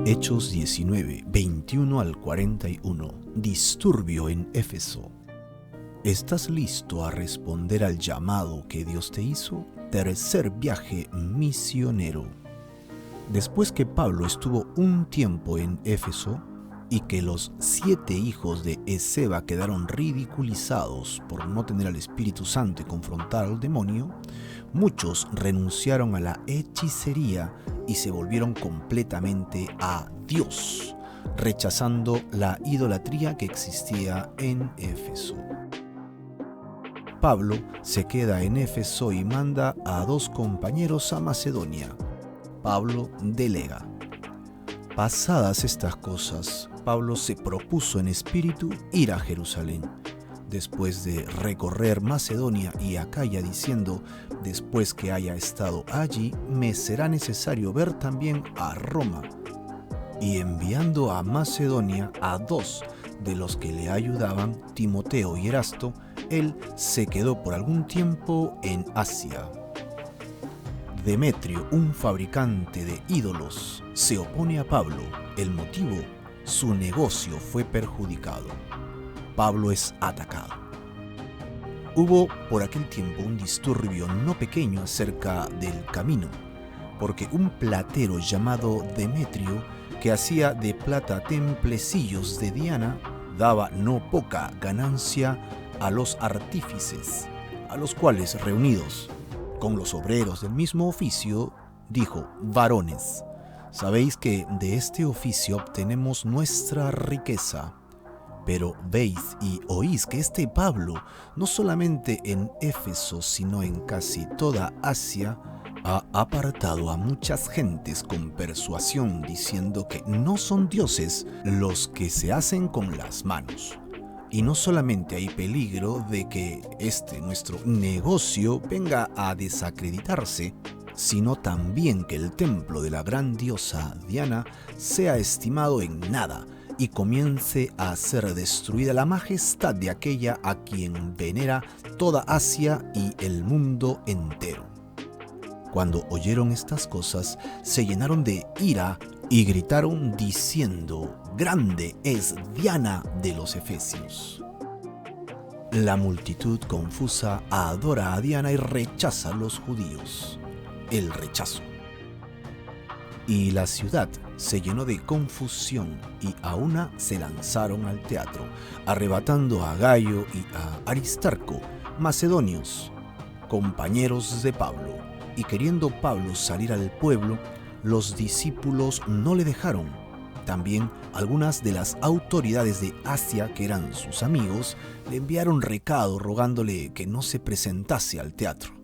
Hechos 19, 21 al 41. Disturbio en Éfeso. ¿Estás listo a responder al llamado que Dios te hizo? Tercer viaje misionero. Después que Pablo estuvo un tiempo en Éfeso y que los 7 hijos de Esceva quedaron ridiculizados por no tener al Espíritu Santo y confrontar al demonio, muchos renunciaron a la hechicería y se volvieron completamente a Dios, rechazando la idolatría que existía en Éfeso. Pablo se queda en Éfeso y manda a 2 compañeros a Macedonia. Pablo delega. Pasadas estas cosas, Pablo se propuso en espíritu ir a Jerusalén, después de recorrer Macedonia y Acaya, diciendo: después que haya estado allí, me será necesario ver también a Roma. Y enviando a Macedonia a 2 de los que le ayudaban, Timoteo y Erasto, él se quedó por algún tiempo en Asia. Demetrio, un fabricante de ídolos, se opone a Pablo. El motivo: su negocio fue perjudicado. Pablo es atacado. Hubo por aquel tiempo un disturbio no pequeño acerca del camino, porque un platero llamado Demetrio, que hacía de plata templecillos de Diana, daba no poca ganancia a los artífices, a los cuales, reunidos con los obreros del mismo oficio, dijo: varones, sabéis que de este oficio obtenemos nuestra riqueza. Pero veis y oís que este Pablo, no solamente en Éfeso, sino en casi toda Asia, ha apartado a muchas gentes con persuasión, diciendo que no son dioses los que se hacen con las manos. Y no solamente hay peligro de que nuestro negocio venga a desacreditarse, sino también que el templo de la gran diosa Diana sea estimado en nada y comience a ser destruida la majestad de aquella a quien venera toda Asia y el mundo entero. Cuando oyeron estas cosas, se llenaron de ira y gritaron diciendo: grande es Diana de los Efesios. La multitud confusa adora a Diana y rechaza a los judíos. El rechazo. Y la ciudad se llenó de confusión y a una se lanzaron al teatro, arrebatando a Gayo y a Aristarco, macedonios, compañeros de Pablo. Y queriendo Pablo salir al pueblo, los discípulos no le dejaron. También algunas de las autoridades de Asia, que eran sus amigos, le enviaron recado rogándole que no se presentase al teatro.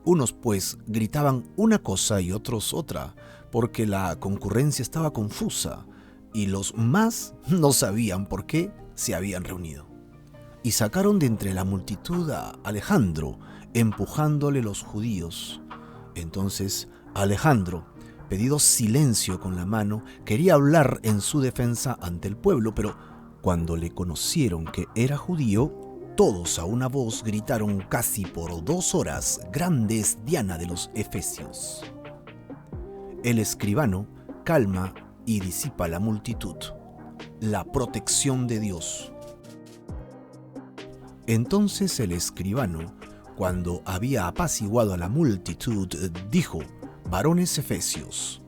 Unos pues gritaban una cosa y otros otra, porque la concurrencia estaba confusa, y los más no sabían por qué se habían reunido. Y sacaron de entre la multitud a Alejandro, empujándole los judíos. Entonces Alejandro, pedido silencio con la mano, quería hablar en su defensa ante el pueblo, pero cuando le conocieron que era judío, todos a una voz gritaron casi por 2 horas: grande es Diana de los Efesios. El escribano calma y disipa la multitud. La protección de Dios. Entonces el escribano, cuando había apaciguado a la multitud, dijo: varones efesios,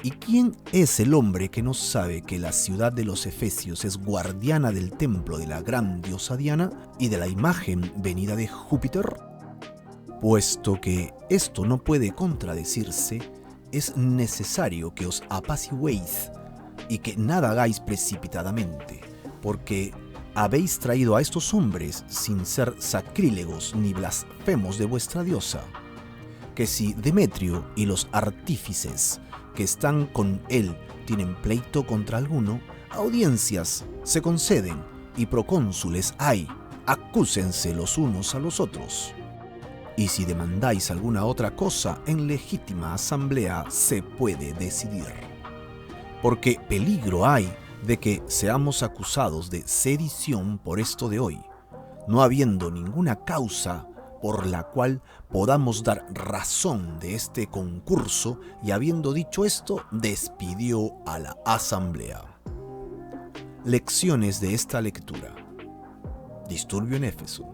¿y quién es el hombre que no sabe que la ciudad de los Efesios es guardiana del templo de la gran diosa Diana y de la imagen venida de Júpiter? Puesto que esto no puede contradecirse, es necesario que os apaciguéis y que nada hagáis precipitadamente, porque habéis traído a estos hombres sin ser sacrílegos ni blasfemos de vuestra diosa. Que si Demetrio y los artífices que están con él tienen pleito contra alguno, audiencias se conceden y procónsules hay, acúsense los unos a los otros. Y si demandáis alguna otra cosa, en legítima asamblea se puede decidir. Porque peligro hay de que seamos acusados de sedición por esto de hoy, no habiendo ninguna causa por la cual podamos dar razón de este concurso, y habiendo dicho esto, despidió a la asamblea. Lecciones de esta lectura. Disturbio en Éfeso.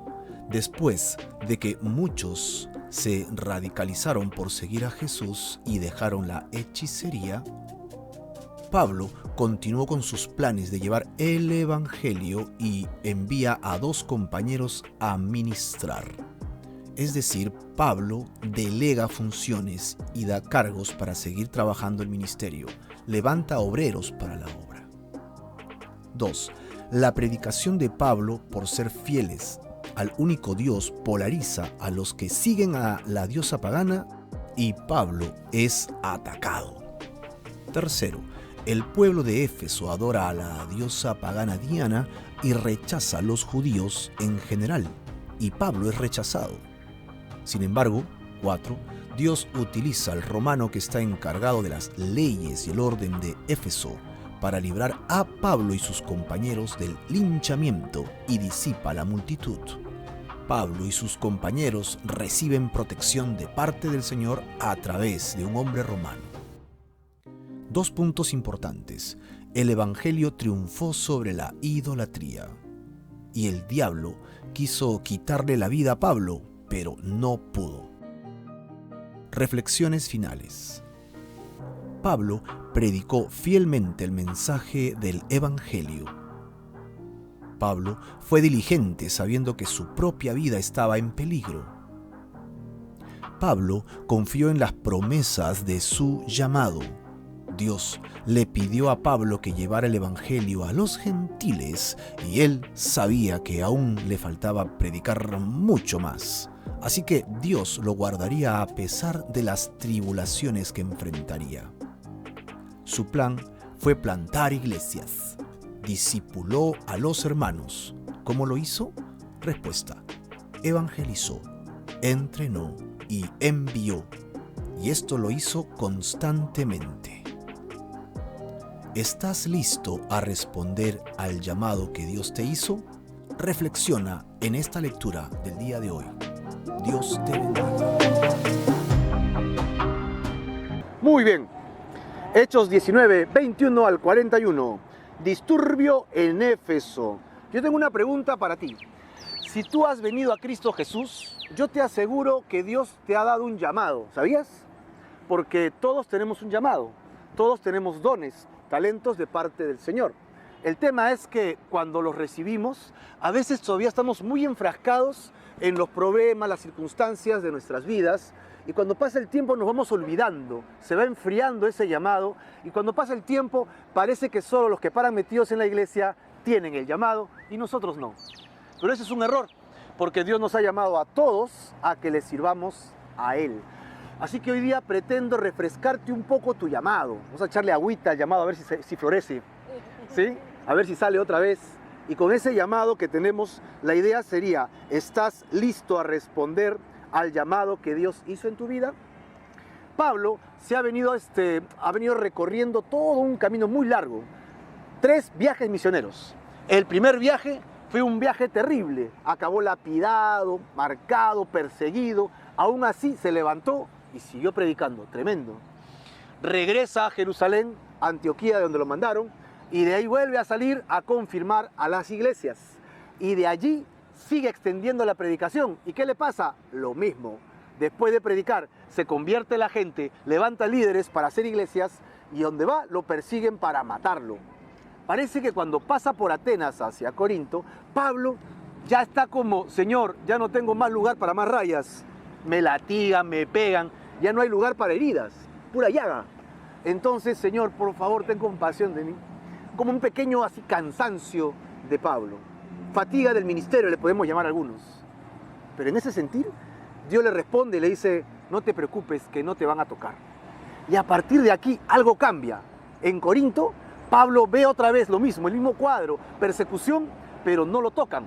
Después de que muchos se radicalizaron por seguir a Jesús y dejaron la hechicería, Pablo continuó con sus planes de llevar el evangelio y envía a 2 compañeros a ministrar. Es decir, Pablo delega funciones y da cargos para seguir trabajando el ministerio, levanta obreros para la obra. 2. La predicación de Pablo, por ser fieles al único Dios, polariza a los que siguen a la diosa pagana y Pablo es atacado. 3. El pueblo de Éfeso adora a la diosa pagana Diana y rechaza a los judíos en general, y Pablo es rechazado. Sin embargo, 4. Dios utiliza al romano que está encargado de las leyes y el orden de Éfeso para librar a Pablo y sus compañeros del linchamiento y disipa la multitud. Pablo y sus compañeros reciben protección de parte del Señor a través de un hombre romano. 2 puntos importantes. El evangelio triunfó sobre la idolatría y el diablo quiso quitarle la vida a Pablo, pero no pudo. Reflexiones finales. Pablo predicó fielmente el mensaje del evangelio. Pablo fue diligente sabiendo que su propia vida estaba en peligro. Pablo confió en las promesas de su llamado. Dios le pidió a Pablo que llevara el evangelio a los gentiles y él sabía que aún le faltaba predicar mucho más. Así que Dios lo guardaría a pesar de las tribulaciones que enfrentaría. Su plan fue plantar iglesias. Discipuló a los hermanos. ¿Cómo lo hizo? Respuesta: evangelizó, entrenó y envió. Y esto lo hizo constantemente. ¿Estás listo a responder al llamado que Dios te hizo? Reflexiona en esta lectura del día de hoy. Dios te bendiga. Muy bien. Hechos 19, 21 al 41. Disturbio en Éfeso. Yo tengo una pregunta para ti. Si tú has venido a Cristo Jesús, yo te aseguro que Dios te ha dado un llamado. ¿Sabías? Porque todos tenemos un llamado. Todos tenemos dones, talentos de parte del Señor. El tema es que cuando los recibimos, a veces todavía estamos muy enfrascados en los problemas, las circunstancias de nuestras vidas, y cuando pasa el tiempo nos vamos olvidando, se va enfriando ese llamado, y cuando pasa el tiempo parece que solo los que paran metidos en la iglesia tienen el llamado y nosotros no. Pero ese es un error, porque Dios nos ha llamado a todos a que le sirvamos a Él. Así que hoy día pretendo refrescarte un poco tu llamado. Vamos a echarle agüita al llamado a ver si florece, ¿sí? A ver si sale otra vez. Y con ese llamado que tenemos, la idea sería: ¿estás listo a responder al llamado que Dios hizo en tu vida? Pablo ha venido recorriendo todo un camino muy largo. 3 viajes misioneros. El primer viaje fue un viaje terrible. Acabó lapidado, marcado, perseguido. Aún así se levantó y siguió predicando. Tremendo. Regresa a Jerusalén, Antioquía, de donde lo mandaron, y de ahí vuelve a salir a confirmar a las iglesias. Y de allí sigue extendiendo la predicación. ¿Y qué le pasa? Lo mismo. Después de predicar, se convierte la gente, levanta líderes para hacer iglesias, y donde va, lo persiguen para matarlo. Parece que cuando pasa por Atenas hacia Corinto, Pablo ya está como: Señor, ya no tengo más lugar para más rayas. Me latigan, me pegan, ya no hay lugar para heridas, pura llaga. Entonces, Señor, por favor, ten compasión de mí. Como un pequeño así cansancio de Pablo. Fatiga del ministerio, le podemos llamar a algunos. Pero en ese sentir, Dios le responde y le dice: no te preocupes, que no te van a tocar. Y a partir de aquí, algo cambia. En Corinto, Pablo ve otra vez lo mismo, el mismo cuadro, persecución, pero no lo tocan.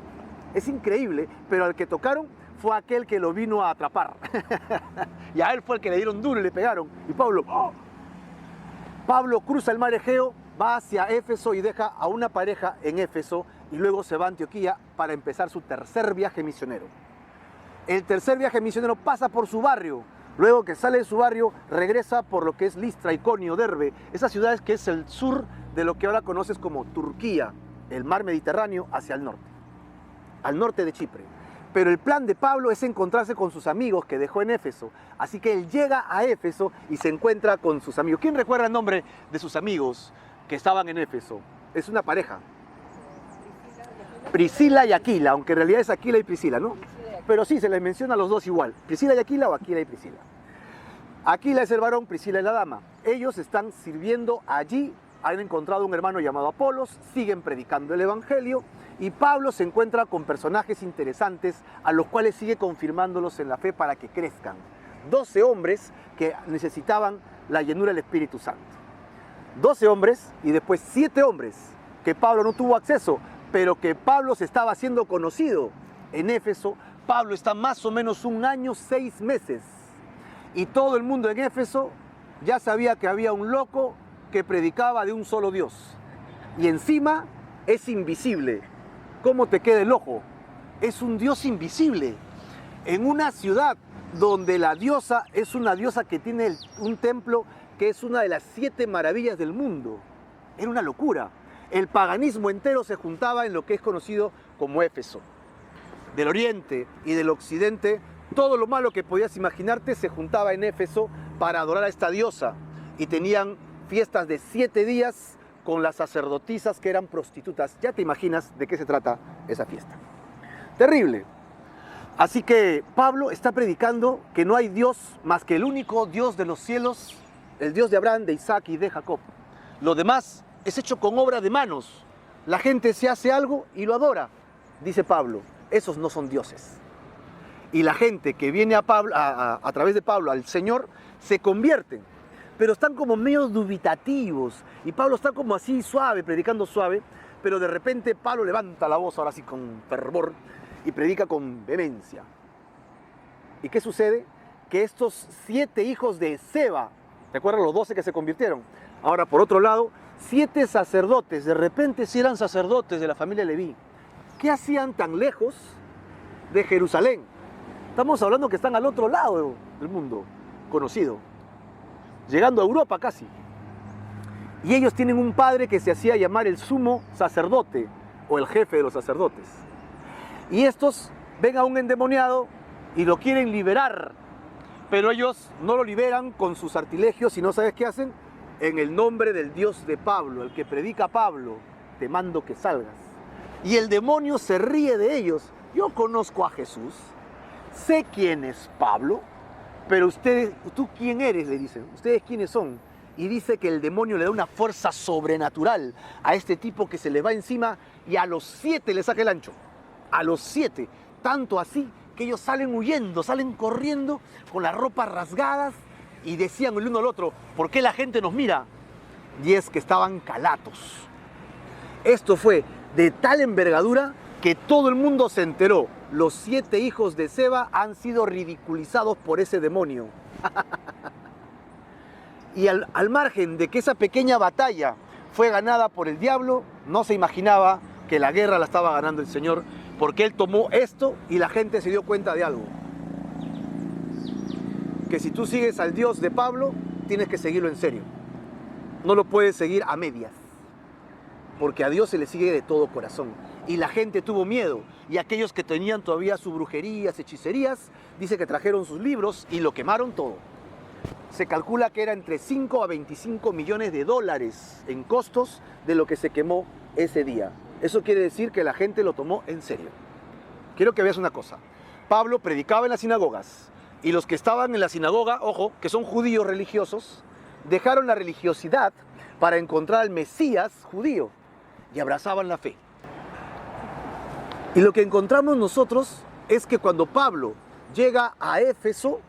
Es increíble, pero al que tocaron fue aquel que lo vino a atrapar. Y a él fue el que le dieron duro y le pegaron. Y Pablo, ¡oh! Pablo cruza el mar Egeo, va hacia Éfeso y deja a una pareja en Éfeso, y luego se va a Antioquía para empezar su tercer viaje misionero. El tercer viaje misionero pasa por su barrio. Luego que sale de su barrio, regresa por lo que es Listra, Iconio, Derbe, esas ciudades que es el sur de lo que ahora conoces como Turquía, el mar Mediterráneo hacia el norte, al norte de Chipre. Pero el plan de Pablo es encontrarse con sus amigos que dejó en Éfeso. Así que él llega a Éfeso y se encuentra con sus amigos. ¿Quién recuerda el nombre de sus amigos que estaban en Éfeso? Es una pareja. Priscila y Aquila, aunque en realidad es Aquila y Priscila, ¿no? Pero sí, se les menciona a los dos igual. Priscila y Aquila o Aquila y Priscila. Aquila es el varón, Priscila es la dama. Ellos están sirviendo allí, han encontrado un hermano llamado Apolos, siguen predicando el evangelio y Pablo se encuentra con personajes interesantes a los cuales sigue confirmándolos en la fe para que crezcan. 12 hombres que necesitaban la llenura del Espíritu Santo. 12 hombres y después 7 hombres que Pablo no tuvo acceso, pero que Pablo se estaba haciendo conocido en Éfeso. Pablo está más o menos 1 año, 6 meses. Y todo el mundo en Éfeso ya sabía que había un loco que predicaba de un solo Dios. Y encima es invisible. ¿Cómo te queda el ojo? Es un Dios invisible. En una ciudad donde la diosa es una diosa que tiene un templo que es una de las 7 maravillas del mundo. Era una locura. El paganismo entero se juntaba en lo que es conocido como Éfeso. Del oriente y del occidente, todo lo malo que podías imaginarte se juntaba en Éfeso para adorar a esta diosa. Y tenían fiestas de 7 días con las sacerdotisas que eran prostitutas. Ya te imaginas de qué se trata esa fiesta. Terrible. Así que Pablo está predicando que no hay Dios más que el único Dios de los cielos, el Dios de Abraham, de Isaac y de Jacob. Lo demás es hecho con obra de manos. La gente se hace algo y lo adora, dice Pablo. Esos no son dioses. Y la gente que viene a través de Pablo al Señor se convierten, pero están como medio dubitativos. Y Pablo está como así suave, predicando suave, pero de repente Pablo levanta la voz ahora sí con fervor y predica con vehemencia. ¿Y qué sucede? Que estos 7 hijos de Seba, ¿te acuerdas los 12 que se convirtieron? Ahora, por otro lado, 7 sacerdotes, de repente sí eran sacerdotes de la familia Leví. ¿Qué hacían tan lejos de Jerusalén? Estamos hablando que están al otro lado del mundo conocido, llegando a Europa casi. Y ellos tienen un padre que se hacía llamar el sumo sacerdote o el jefe de los sacerdotes. Y estos ven a un endemoniado y lo quieren liberar, pero ellos no lo liberan con sus artilegios, sino ¿sabes qué hacen? En el nombre del Dios de Pablo, el que predica Pablo, te mando que salgas. Y el demonio se ríe de ellos. Yo conozco a Jesús, sé quién es Pablo, pero ustedes, ¿tú quién eres? Le dicen, ¿ustedes quiénes son? Y dice que el demonio le da una fuerza sobrenatural a este tipo que se le va encima y a los 7 le saca el ancho. A los 7, tanto así que ellos salen huyendo, salen corriendo con las ropas rasgadas y decían el uno al otro, ¿por qué la gente nos mira? Y es que estaban calatos. Esto fue de tal envergadura que todo el mundo se enteró. Los 7 hijos de Seba han sido ridiculizados por ese demonio. Y al margen de que esa pequeña batalla fue ganada por el diablo, no se imaginaba que la guerra la estaba ganando el Señor, porque Él tomó esto y la gente se dio cuenta de algo. Que si tú sigues al Dios de Pablo, tienes que seguirlo en serio. No lo puedes seguir a medias, porque a Dios se le sigue de todo corazón. Y la gente tuvo miedo, y aquellos que tenían todavía sus brujerías, hechicerías, dice que trajeron sus libros y lo quemaron todo. Se calcula que era entre 5 a 25 millones de dólares en costos de lo que se quemó ese día. Eso quiere decir que la gente lo tomó en serio. Quiero que veas una cosa. Pablo predicaba en las sinagogas, y los que estaban en la sinagoga, ojo, que son judíos religiosos, dejaron la religiosidad para encontrar al Mesías judío y abrazaban la fe. Y lo que encontramos nosotros es que cuando Pablo llega a Éfeso,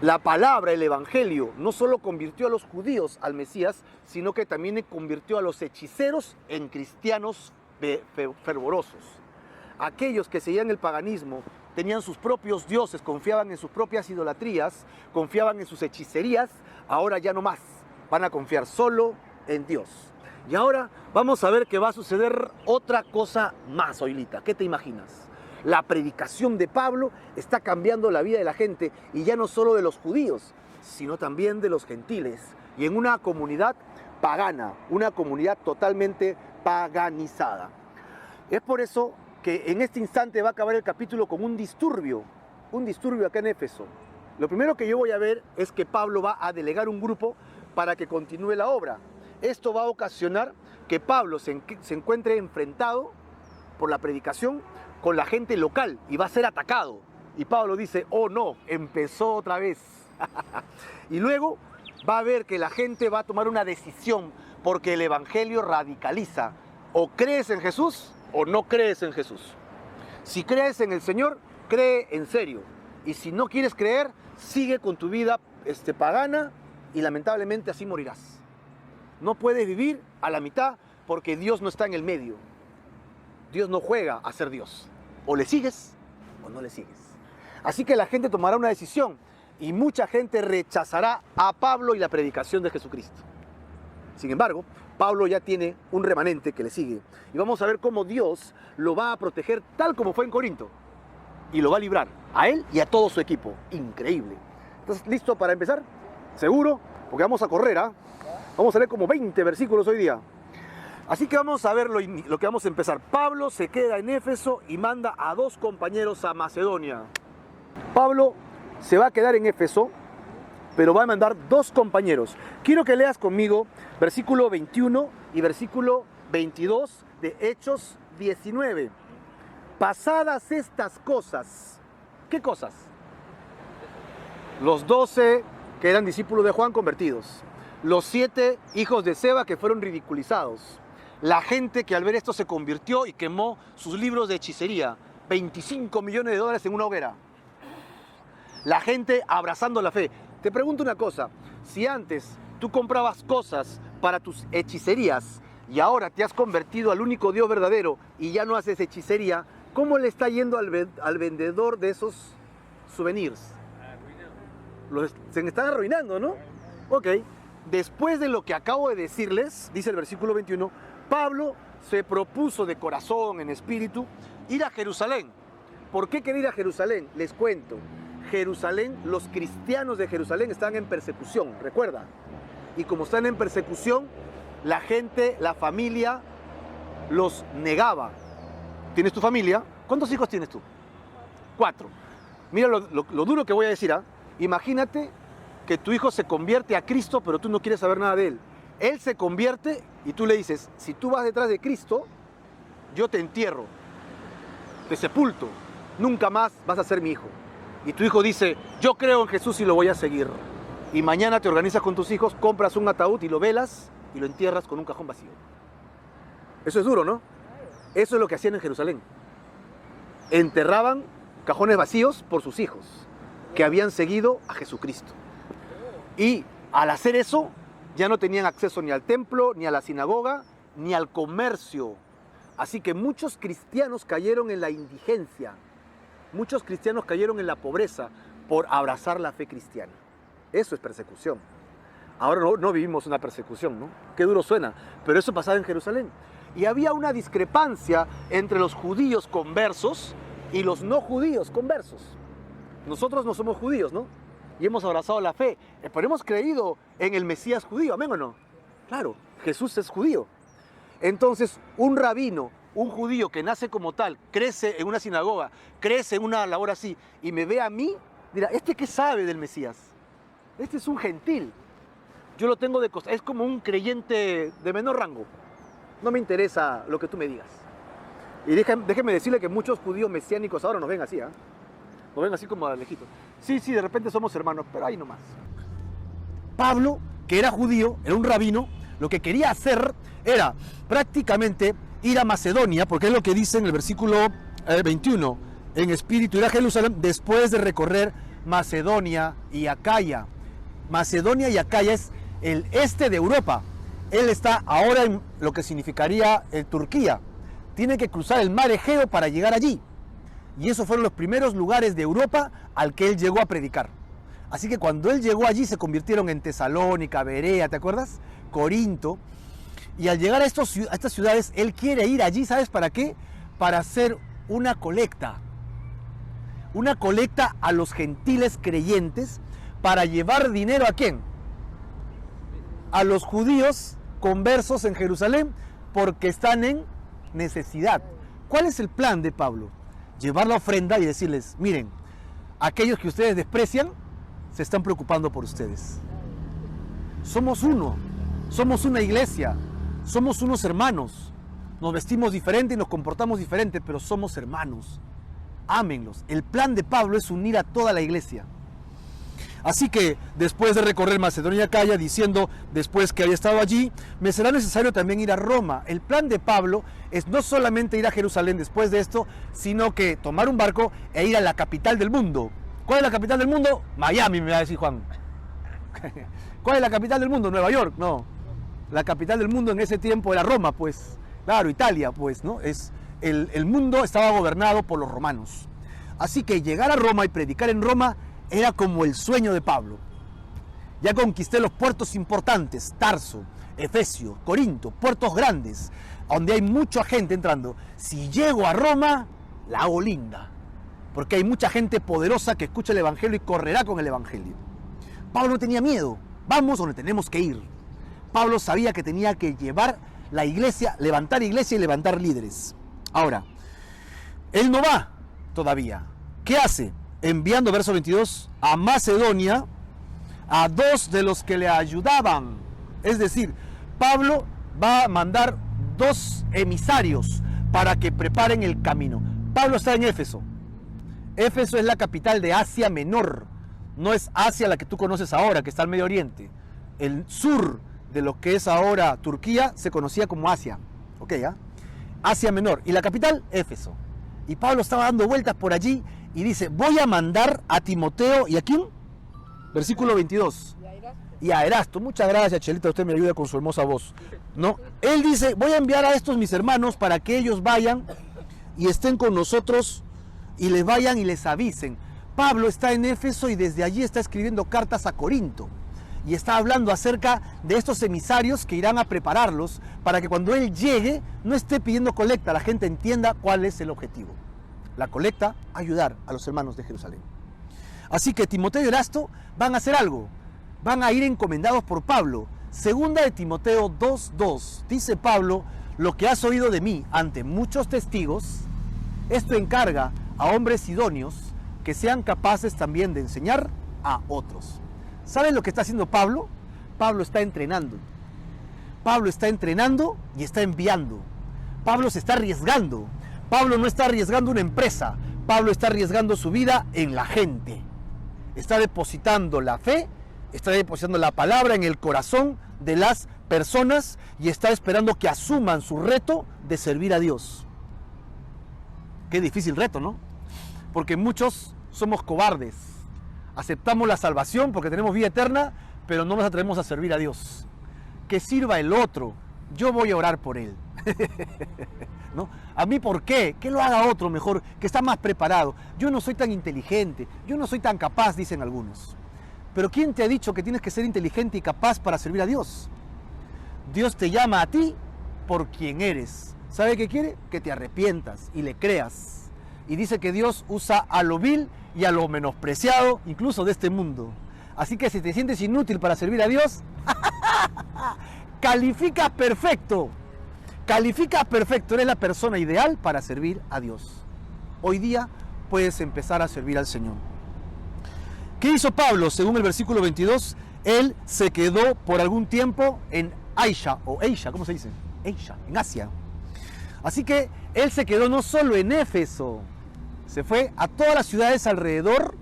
la palabra, el evangelio, no solo convirtió a los judíos al Mesías, sino que también convirtió a los hechiceros en cristianos fervorosos. Aquellos que seguían el paganismo, tenían sus propios dioses, confiaban en sus propias idolatrías, confiaban en sus hechicerías, ahora ya no más, van a confiar solo en Dios. Y ahora vamos a ver que va a suceder otra cosa más, Oilita. ¿Qué te imaginas? La predicación de Pablo está cambiando la vida de la gente, y ya no solo de los judíos, sino también de los gentiles, y en una comunidad pagana, una comunidad totalmente paganizada. Es por eso que en este instante va a acabar el capítulo con un disturbio acá en Éfeso. Lo primero que yo voy a ver es que Pablo va a delegar un grupo para que continúe la obra. Esto va a ocasionar que Pablo se encuentre enfrentado por la predicación con la gente local y va a ser atacado. Y Pablo dice, oh no, empezó otra vez. Y luego va a ver que la gente va a tomar una decisión, porque el evangelio radicaliza. O crees en Jesús o no crees en Jesús. Si crees en el Señor, cree en serio. Y si no quieres creer, sigue con tu vida pagana, y lamentablemente así morirás. No puedes vivir a la mitad, porque Dios no está en el medio. Dios no juega a ser Dios. O le sigues o no le sigues. Así que la gente tomará una decisión, y mucha gente rechazará a Pablo y la predicación de Jesucristo. Sin embargo, Pablo ya tiene un remanente que le sigue, y vamos a ver cómo Dios lo va a proteger tal como fue en Corinto, y lo va a librar a él y a todo su equipo. Increíble. ¿Estás listo para empezar? ¿Seguro? Porque vamos a correr, ¿ah? Vamos a leer como 20 versículos hoy día. Así que vamos a ver lo que vamos a empezar. Pablo se queda en Éfeso y manda a 2 compañeros a Macedonia. Pablo se va a quedar en Éfeso, pero va a mandar 2 compañeros. Quiero que leas conmigo versículo 21 y versículo 22 de Hechos 19. Pasadas estas cosas, ¿qué cosas? Los 12 que eran discípulos de Juan convertidos. Los 7 hijos de Seba que fueron ridiculizados. La gente que al ver esto se convirtió y quemó sus libros de hechicería. $25 millones en una hoguera. La gente abrazando la fe. Te pregunto una cosa. Si antes tú comprabas cosas para tus hechicerías y ahora te has convertido al único Dios verdadero y ya no haces hechicería, ¿cómo le está yendo al vendedor de esos souvenirs? Se están arruinando, ¿no? Ok. Después de lo que acabo de decirles, dice el versículo 21, Pablo se propuso de corazón, en espíritu, ir a Jerusalén. ¿Por qué quería ir a Jerusalén? Les cuento. Jerusalén, los cristianos de Jerusalén están en persecución, recuerda. Y como están en persecución, la gente, la familia, los negaba. ¿Tienes tu familia? ¿Cuántos hijos tienes tú? 4. Mira lo duro que voy a decir, ¿ah? Imagínate que tu hijo se convierte a Cristo, pero tú no quieres saber nada de él. Él se convierte y tú le dices, si tú vas detrás de Cristo, yo te entierro, te sepulto, nunca más vas a ser mi hijo. Y tu hijo dice, yo creo en Jesús y lo voy a seguir. Y mañana te organizas con tus hijos, compras un ataúd y lo velas y lo entierras con un cajón vacío. Eso es duro, ¿no? Eso es lo que hacían en Jerusalén. Enterraban cajones vacíos por sus hijos, que habían seguido a Jesucristo. Y al hacer eso, ya no tenían acceso ni al templo, ni a la sinagoga, ni al comercio. Así que muchos cristianos cayeron en la indigencia. Muchos cristianos cayeron en la pobreza por abrazar la fe cristiana. Eso es persecución. Ahora no vivimos una persecución, ¿no? Qué duro suena, pero eso pasaba en Jerusalén. Y había una discrepancia entre los judíos conversos y los no judíos conversos. Nosotros no somos judíos, ¿no? Y hemos abrazado la fe, pero hemos creído en el Mesías judío, ¿amén o no? Claro, Jesús es judío. Entonces, un rabino, un judío que nace como tal, crece en una sinagoga, crece en una labor así, y me ve a mí, dirá, ¿este qué sabe del Mesías? Este es un gentil. Yo lo tengo de cosas, es como un creyente de menor rango. No me interesa lo que tú me digas. Y déjeme decirle que muchos judíos mesiánicos ahora nos ven así, ¿eh? Nos ven así como de lejitos. Sí, de repente somos hermanos, pero ahí nomás. Pablo, que era judío, era un rabino, lo que quería hacer era prácticamente ir a Macedonia, porque es lo que dice en el versículo 21, en espíritu ir a Jerusalén después de recorrer Macedonia y Acaya. Macedonia y Acaya es el este de Europa. Él está ahora en lo que significaría Turquía. Tiene que cruzar el mar Egeo para llegar allí. Y esos fueron los primeros lugares de Europa al que él llegó a predicar. Así que cuando él llegó allí se convirtieron en Tesalónica, Berea, ¿te acuerdas? Corinto. Y al llegar a estas ciudades, él quiere ir allí, ¿sabes para qué? Para hacer una colecta. una colecta a los gentiles creyentes para llevar dinero ¿a quién? A los judíos conversos en Jerusalén, porque están en necesidad. ¿Cuál es el plan de Pablo? Llevar la ofrenda y decirles, miren, aquellos que ustedes desprecian se están preocupando por ustedes. Somos uno, somos una iglesia, somos unos hermanos. Nos vestimos diferente y nos comportamos diferente, pero somos hermanos. Ámenlos. El plan de Pablo es unir a toda la iglesia. Así que después de recorrer Macedonia y Acaya, diciendo después que había estado allí, me será necesario también ir a Roma. El plan de Pablo es no solamente ir a Jerusalén después de esto, sino que tomar un barco e ir a la capital del mundo. ¿Cuál es la capital del mundo? Miami, me va a decir Juan. ¿Cuál es la capital del mundo? Nueva York, no. La capital del mundo en ese tiempo era Roma, pues. Claro, Italia, pues, ¿no? El mundo estaba gobernado por los romanos. Así que llegar a Roma y predicar en Roma era como el sueño de Pablo. Ya conquisté los puertos importantes, Tarso, Efesio, Corinto, puertos grandes, donde hay mucha gente entrando. Si llego a Roma, la hago linda, porque hay mucha gente poderosa que escucha el Evangelio y correrá con el Evangelio. Pablo no tenía miedo, vamos donde tenemos que ir. Pablo sabía que tenía que llevar la iglesia, levantar iglesia y levantar líderes. Ahora, él no va todavía. ¿Qué hace? Enviando, verso 22, a Macedonia a 2 de los que le ayudaban. Es decir, Pablo va a mandar 2 emisarios para que preparen el camino. Pablo está en Éfeso. Éfeso es la capital de Asia Menor. No es Asia la que tú conoces ahora, que está al Medio Oriente. El sur de lo que es ahora Turquía se conocía como Asia. ¿Ok? Asia Menor. Y la capital, Éfeso. Y Pablo estaba dando vueltas por allí y dice, voy a mandar a Timoteo, ¿y a quién? Versículo 22. Y a Erasto. Muchas gracias, Chelita, usted me ayuda con su hermosa voz. ¿No? Él dice, voy a enviar a estos mis hermanos para que ellos vayan y estén con nosotros y les vayan y les avisen. Pablo está en Éfeso y desde allí está escribiendo cartas a Corinto. Y está hablando acerca de estos emisarios que irán a prepararlos para que cuando él llegue no esté pidiendo colecta, la gente entienda cuál es el objetivo. La colecta, ayudar a los hermanos de Jerusalén. Así que Timoteo y Erasto van a hacer algo. Van a ir encomendados por Pablo. Segunda de Timoteo 2:2. Dice Pablo, lo que has oído de mí ante muchos testigos, esto encarga a hombres idóneos que sean capaces también de enseñar a otros. ¿Saben lo que está haciendo Pablo? Pablo está entrenando. Pablo está entrenando y está enviando. Pablo se está arriesgando. Pablo no está arriesgando una empresa. Pablo está arriesgando su vida en la gente. Está depositando la fe, está depositando la palabra en el corazón de las personas y está esperando que asuman su reto de servir a Dios. Qué difícil reto, ¿no? Porque muchos somos cobardes. Aceptamos la salvación porque tenemos vida eterna, pero no nos atrevemos a servir a Dios. Que sirva el otro, yo voy a orar por él. ¿No? ¿A mí por qué? Que lo haga otro mejor, que está más preparado. Yo no soy tan inteligente, yo no soy tan capaz, dicen algunos. Pero ¿quién te ha dicho que tienes que ser inteligente y capaz para servir a Dios? Dios te llama a ti por quien eres. ¿Sabe qué quiere? Que te arrepientas y le creas. Y dice que Dios usa a lo vil y a lo menospreciado, incluso de este mundo. Así que si te sientes inútil para servir a Dios, califica perfecto. Califica perfecto, eres la persona ideal para servir a Dios. Hoy día puedes empezar a servir al Señor. ¿Qué hizo Pablo? Según el versículo 22, él se quedó por algún tiempo en Asia, ¿cómo se dice? Asia, en Asia. Así que él se quedó no solo en Éfeso, se fue a todas las ciudades alrededor,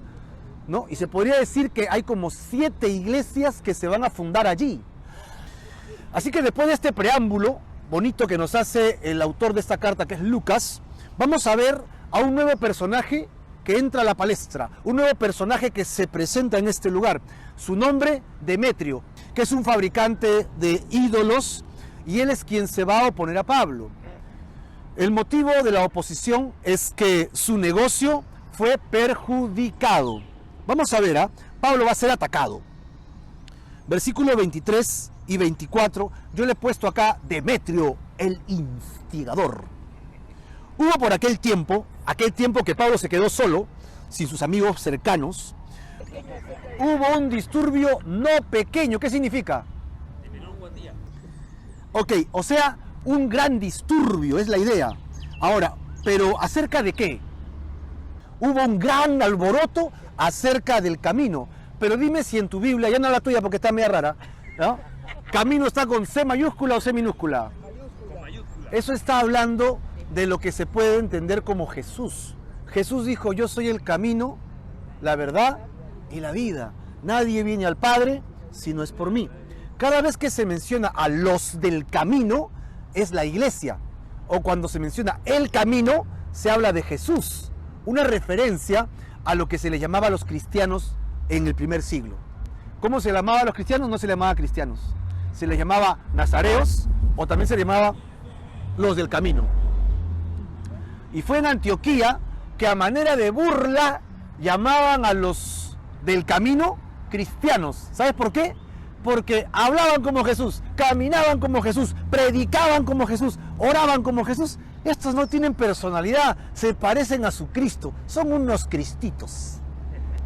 ¿no? Y se podría decir que hay como 7 iglesias que se van a fundar allí. Así que después de este preámbulo bonito que nos hace el autor de esta carta, que es Lucas, vamos a ver a un nuevo personaje que entra a la palestra, un nuevo personaje que se presenta en este lugar. Su nombre, Demetrio, que es un fabricante de ídolos, y él es quien se va a oponer a Pablo. El motivo de la oposición es que su negocio fue perjudicado. Vamos a ver, Pablo va a ser atacado. Versículo 23 y 24, yo le he puesto acá Demetrio, el instigador. Hubo por aquel tiempo que Pablo se quedó solo, sin sus amigos cercanos, hubo un disturbio no pequeño. ¿Qué significa? Ok, o sea, un gran disturbio, es la idea. Ahora, ¿pero acerca de qué? Hubo un gran alboroto acerca del camino. Pero dime si en tu Biblia, ya no la tuya porque está media rara, ¿no? ¿Camino está con C mayúscula o C minúscula? Eso está hablando de lo que se puede entender como Jesús. Jesús dijo, yo soy el camino, la verdad y la vida. Nadie viene al Padre si no es por mí. Cada vez que se menciona a los del camino, es la iglesia. O cuando se menciona el camino, se habla de Jesús. Una referencia a lo que se le llamaba a los cristianos en el primer siglo. ¿Cómo se llamaba a los cristianos? No se le llamaba cristianos. Se les llamaba nazareos o también se le llamaba los del camino. Y fue en Antioquía que a manera de burla llamaban a los del camino cristianos. ¿Sabes por qué? Porque hablaban como Jesús, caminaban como Jesús, predicaban como Jesús, oraban como Jesús. Estos no tienen personalidad, se parecen a su Cristo, son unos cristitos.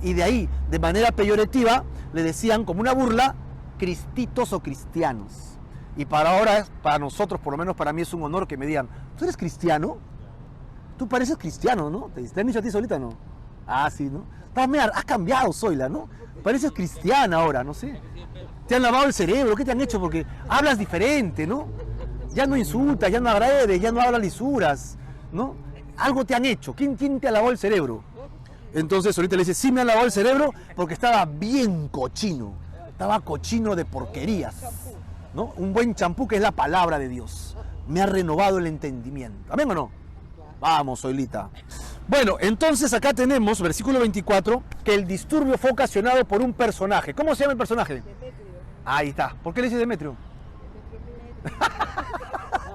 Y de ahí, de manera peyorativa, le decían como una burla, cristitos o cristianos. Y para ahora, para nosotros, por lo menos para mí es un honor que me digan, ¿tú eres cristiano? Tú pareces cristiano, ¿no? ¿Te han dicho a ti solita, no? Ah, sí, ¿no? Has cambiado, Zoila, ¿no? Pareces cristiana ahora, no sé. Te han lavado el cerebro, ¿qué te han hecho? Porque hablas diferente, ¿no? Ya no insultas, ya no agredes, ya no hablas lisuras, ¿no? Algo te han hecho. ¿Quién te ha lavado el cerebro? Entonces ahorita le dice, sí me ha lavado el cerebro porque estaba bien cochino. Estaba cochino de porquerías, ¿no? Un buen champú que es la palabra de Dios. Me ha renovado el entendimiento. ¿Amén o no? Vamos, Zoilita. Bueno, entonces acá tenemos, versículo 24, que el disturbio fue ocasionado por un personaje. ¿Cómo se llama el personaje? Demetrio. Ahí está. ¿Por qué le dice Demetrio?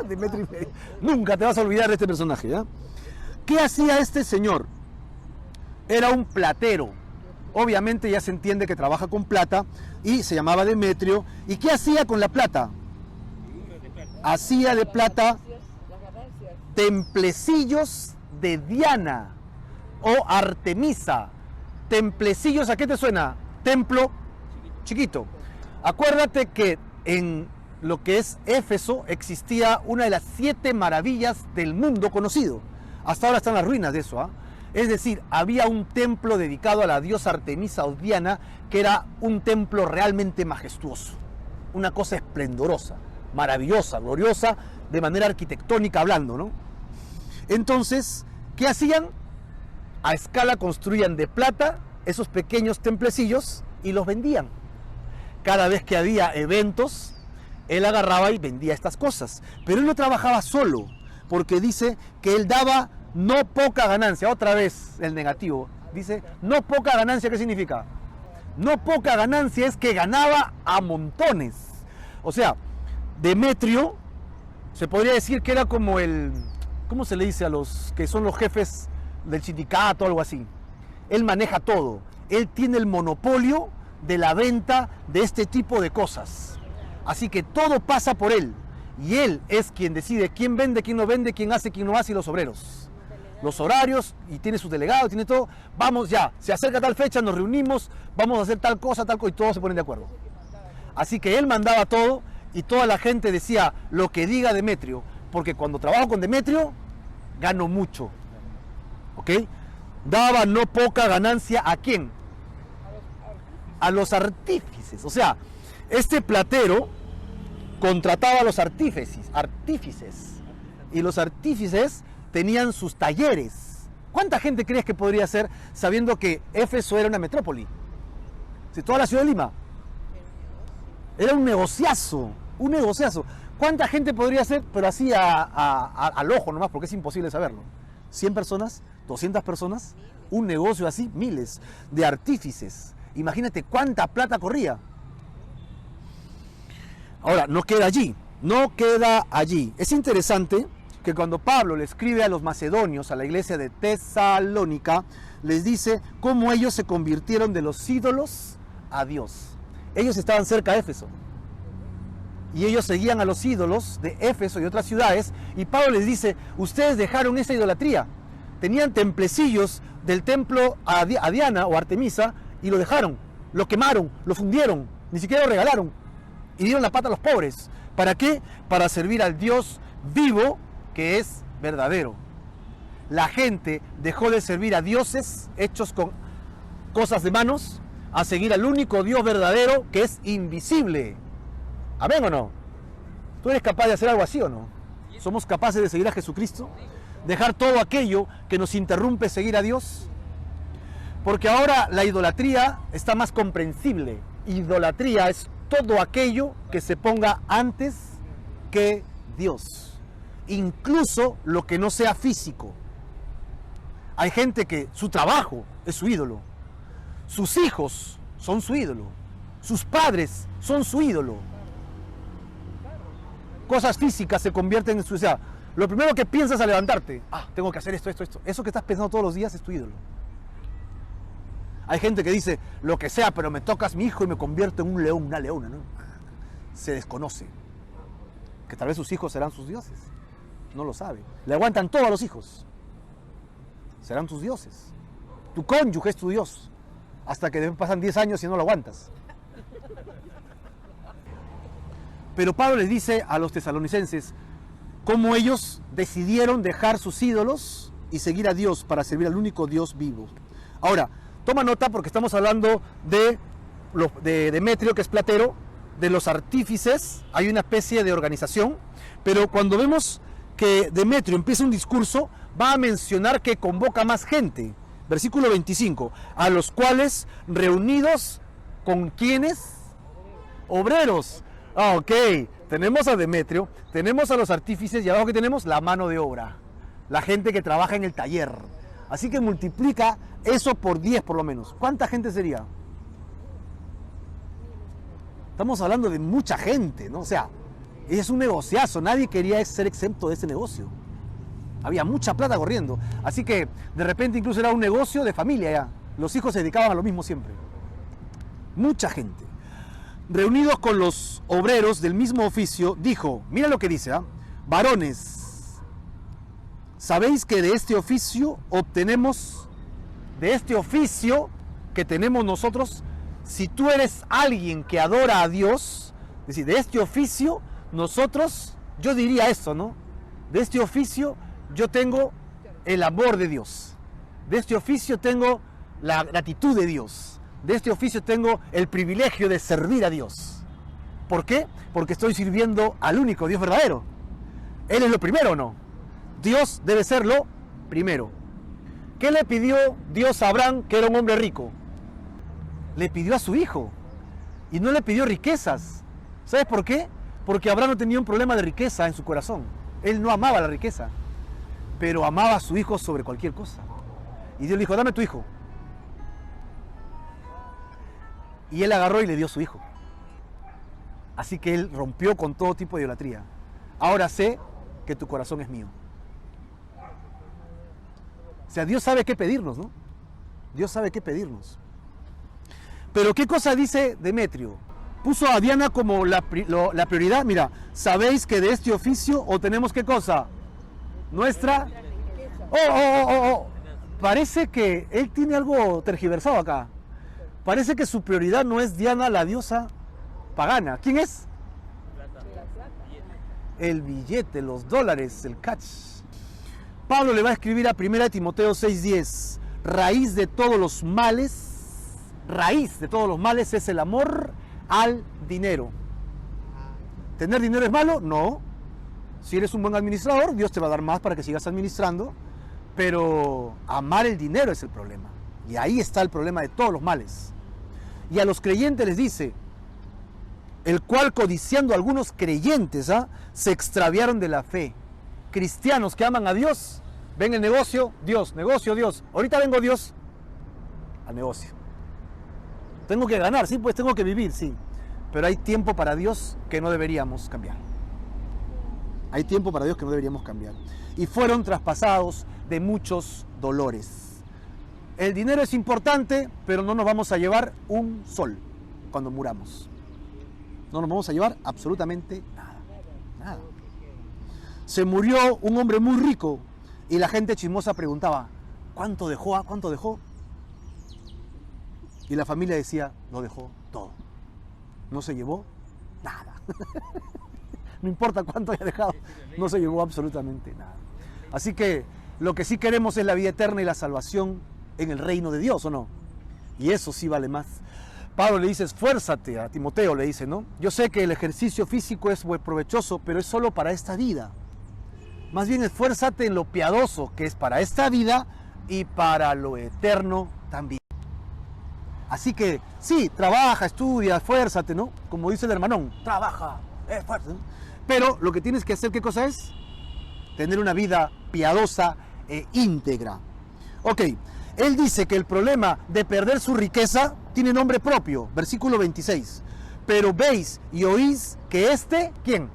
Demetrio. Nunca te vas a olvidar de este personaje, ¿ya? ¿Qué hacía este señor? Era un platero. Obviamente ya se entiende que trabaja con plata y se llamaba Demetrio. ¿Y qué hacía con la plata? Hacía de plata templecillos de Diana o Artemisa. Templecillos, ¿a qué te suena? Templo chiquito. Acuérdate que en lo que es Éfeso existía una de las 7 maravillas del mundo conocido. Hasta ahora están las ruinas de eso, ¿ah? Es decir, había un templo dedicado a la diosa Artemisa o Diana, que era un templo realmente majestuoso, una cosa esplendorosa, maravillosa, gloriosa, de manera arquitectónica hablando, ¿no? Entonces, ¿qué hacían? A escala construían de plata esos pequeños templecillos y los vendían. Cada vez que había eventos, él agarraba y vendía estas cosas. Pero él no trabajaba solo, porque dice que él daba no poca ganancia. Otra vez el negativo. Dice, no poca ganancia, ¿qué significa? No poca ganancia es que ganaba a montones. O sea, Demetrio, se podría decir que era como el... ¿Cómo se le dice a los que son los jefes del sindicato o algo así? Él maneja todo. Él tiene el monopolio de la venta de este tipo de cosas. Así que todo pasa por él. Y él es quien decide quién vende, quién no vende, quién hace, quién no hace y los obreros. Los horarios, y tiene sus delegados, tiene todo. Vamos ya, se acerca tal fecha, nos reunimos, vamos a hacer tal cosa, y todos se ponen de acuerdo. Así que él mandaba todo y toda la gente decía lo que diga Demetrio. Porque cuando trabajo con Demetrio, gano mucho. ¿Ok? Daba no poca ganancia ¿a quién? A los artífices. O sea, este platero contrataba a los artífices. Y los artífices tenían sus talleres. ¿Cuánta gente crees que podría ser sabiendo que Éfeso era una metrópoli? Si toda la ciudad de Lima. Era un negociazo. Un negociazo. ¿Cuánta gente podría ser? Pero así al ojo nomás, porque es imposible saberlo. ¿100 personas? ¿200 personas? Un negocio así, miles de artífices. Imagínate cuánta plata corría. Ahora, no queda allí. No queda allí. Es interesante que cuando Pablo le escribe a los macedonios, a la iglesia de Tesalónica, les dice cómo ellos se convirtieron de los ídolos a Dios. Ellos estaban cerca de Éfeso. Y ellos seguían a los ídolos de Éfeso y otras ciudades. Y Pablo les dice, ustedes dejaron esa idolatría. tenían templecillos del templo a Diana o Artemisa y lo dejaron, lo quemaron, lo fundieron, ni siquiera lo regalaron y dieron la pata a los pobres. ¿Para qué? Para servir al Dios vivo que es verdadero. La gente dejó de servir a dioses hechos con cosas de manos a seguir al único Dios verdadero que es invisible. ¿Amén o no? ¿Tú eres capaz de hacer algo así o no? ¿Somos capaces de seguir a Jesucristo? ¿Dejar todo aquello que nos interrumpe seguir a Dios? Porque ahora la idolatría está más comprensible. Idolatría es todo aquello que se ponga antes que Dios. Incluso lo que no sea físico. Hay gente que su trabajo es su ídolo. Sus hijos son su ídolo. Sus padres son su ídolo. Cosas físicas se convierten en su... O sea, lo primero que piensas al levantarte, tengo que hacer esto. Eso que estás pensando todos los días es tu ídolo. Hay gente que dice, lo que sea, pero me tocas mi hijo y me convierto en un león, una leona, ¿no? Se desconoce. Que tal vez sus hijos serán sus dioses. No lo sabe. Le aguantan todo a los hijos. Serán tus dioses. Tu cónyuge es tu Dios. Hasta que pasan 10 años y no lo aguantas. Pero Pablo les dice a los tesalonicenses cómo ellos decidieron dejar sus ídolos y seguir a Dios para servir al único Dios vivo. Ahora, toma nota porque estamos hablando de Demetrio, que es platero, de los artífices. Hay una especie de organización, pero cuando vemos que Demetrio empieza un discurso, va a mencionar que convoca más gente. Versículo 25, a los cuales reunidos con ¿quiénes? Obreros. Ok, tenemos a Demetrio, tenemos a los artífices y abajo que tenemos la mano de obra, la gente que trabaja en el taller. Así que multiplica eso por 10 por lo menos. ¿Cuánta gente sería? Estamos hablando de mucha gente, ¿no? O sea, es un negociazo, nadie quería ser exento de ese negocio. Había mucha plata corriendo, así que de repente incluso era un negocio de familia ya. Los hijos se dedicaban a lo mismo siempre. Mucha gente. Reunidos con los obreros del mismo oficio, dijo, mira lo que dice, varones, sabéis que de este oficio que tenemos nosotros, si tú eres alguien que adora a Dios, es decir, de este oficio, nosotros, yo diría esto, ¿no? De este oficio yo tengo el amor de Dios. De este oficio tengo la gratitud de Dios. De este oficio tengo el privilegio de servir a Dios. ¿Por qué? Porque estoy sirviendo al único Dios verdadero. ¿Él es lo primero o no? Dios debe ser lo primero. ¿Qué le pidió Dios a Abraham, que era un hombre rico? Le pidió a su hijo. Y no le pidió riquezas. ¿Sabes por qué? Porque Abraham no tenía un problema de riqueza en su corazón. Él no amaba la riqueza, pero amaba a su hijo sobre cualquier cosa. Y Dios le dijo, dame tu hijo. Y él agarró y le dio su hijo. Así que él rompió con todo tipo de idolatría. Ahora sé que tu corazón es mío. O sea, Dios sabe qué pedirnos, ¿no? Dios sabe qué pedirnos. Pero ¿qué cosa dice Demetrio? Puso a Diana como la prioridad. Mira, ¿sabéis que de este oficio o tenemos qué cosa? Nuestra... Parece que él tiene algo tergiversado acá. Parece que su prioridad no es Diana, la diosa pagana. ¿Quién es? El billete, los dólares, el catch. Pablo le va a escribir a 1 Timoteo 6:10. Raíz de todos los males es el amor al dinero. ¿Tener dinero es malo? No. Si eres un buen administrador, Dios te va a dar más para que sigas administrando. Pero amar el dinero es el problema. Y ahí está el problema de todos los males. Y a los creyentes les dice, el cual codiciando a algunos creyentes, se extraviaron de la fe. Cristianos que aman a Dios, ven el negocio, Dios, negocio, Dios. Ahorita vengo Dios al negocio. Tengo que ganar, sí, pues tengo que vivir, sí. Pero hay tiempo para Dios que no deberíamos cambiar. Hay tiempo para Dios que no deberíamos cambiar. Y fueron traspasados de muchos dolores. El dinero es importante, pero no nos vamos a llevar un sol cuando muramos. No nos vamos a llevar absolutamente nada. Nada. Se murió un hombre muy rico Y la gente chismosa preguntaba, ¿cuánto dejó? ¿Cuánto dejó? Y la familia decía, lo dejó todo. No se llevó nada. No importa cuánto haya dejado, no se llevó absolutamente nada. Así que lo que sí queremos es la vida eterna y la salvación en el reino de Dios, ¿o no? Y eso sí vale más. Pablo le dice, esfuérzate, a Timoteo le dice, ¿no? Yo sé que el ejercicio físico es muy provechoso, pero es solo para esta vida. Más bien esfuérzate en lo piadoso, que es para esta vida y para lo eterno también. Así que sí, trabaja, estudia, esfuérzate, ¿no? Como dice el hermanón, trabaja, esfuérzate. Pero lo que tienes que hacer, ¿qué cosa es? Tener una vida piadosa e íntegra. Ok, él dice que el problema de perder su riqueza tiene nombre propio, versículo 26. Pero veis y oís que ¿quién?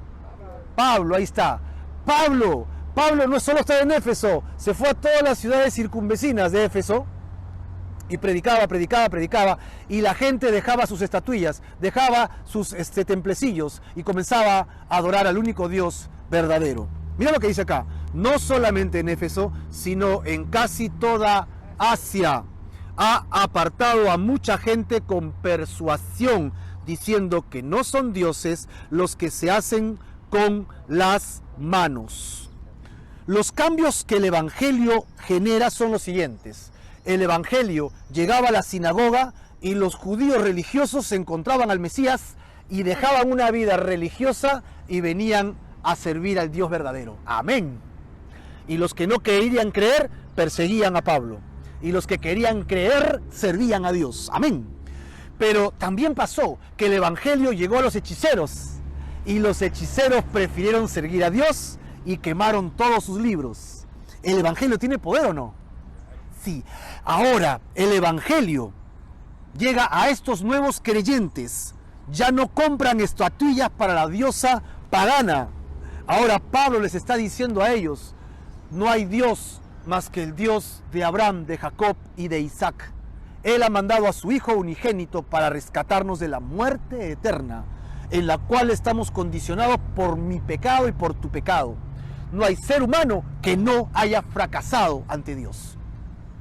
Pablo, ahí está. Pablo no solo estaba en Éfeso, se fue a todas las ciudades circunvecinas de Éfeso y predicaba, y la gente dejaba sus estatuillas, dejaba sus templecillos y comenzaba a adorar al único Dios verdadero. Mira lo que dice acá, no solamente en Éfeso, sino en casi toda Asia. Ha apartado a mucha gente con persuasión, diciendo que no son dioses los que se hacen con las manos. Los cambios que el Evangelio genera son los siguientes. El Evangelio llegaba a la sinagoga y los judíos religiosos se encontraban al Mesías y dejaban una vida religiosa y venían a servir al Dios verdadero. Amén. Y los que no querían creer, perseguían a Pablo. Y los que querían creer, servían a Dios. Amén. Pero también pasó que el Evangelio llegó a los hechiceros. Y los hechiceros prefirieron servir a Dios y quemaron todos sus libros. ¿El Evangelio tiene poder o no? Sí. Ahora, el Evangelio llega a estos nuevos creyentes. Ya no compran estatuillas para la diosa pagana. Ahora Pablo les está diciendo a ellos, no hay Dios más que el Dios de Abraham, de Jacob y de Isaac. Él ha mandado a su Hijo unigénito para rescatarnos de la muerte eterna, en la cual estamos condicionados por mi pecado y por tu pecado. No hay ser humano que no haya fracasado ante Dios.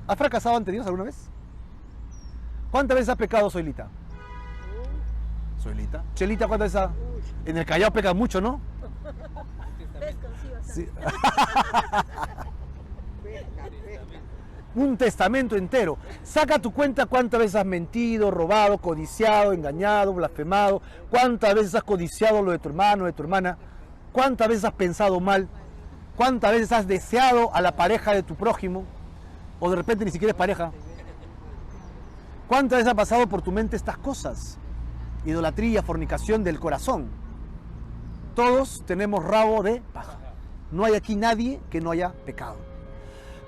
¿Has fracasado ante Dios alguna vez? ¿Cuántas veces has pecado, Soilita? Soilita. Chelita, ¿cuántas veces has? En el Callao pecan mucho, ¿no? Sí. Un testamento entero. Saca tu cuenta cuántas veces has mentido, robado, codiciado, engañado, blasfemado. Cuántas veces has codiciado lo de tu hermano, de tu hermana. Cuántas veces has pensado mal. Cuántas veces has deseado a la pareja de tu prójimo. O de repente ni siquiera es pareja. ¿Cuántas veces ha pasado por tu mente estas cosas? Idolatría, fornicación del corazón. Todos tenemos rabo de paja. No hay aquí nadie que no haya pecado.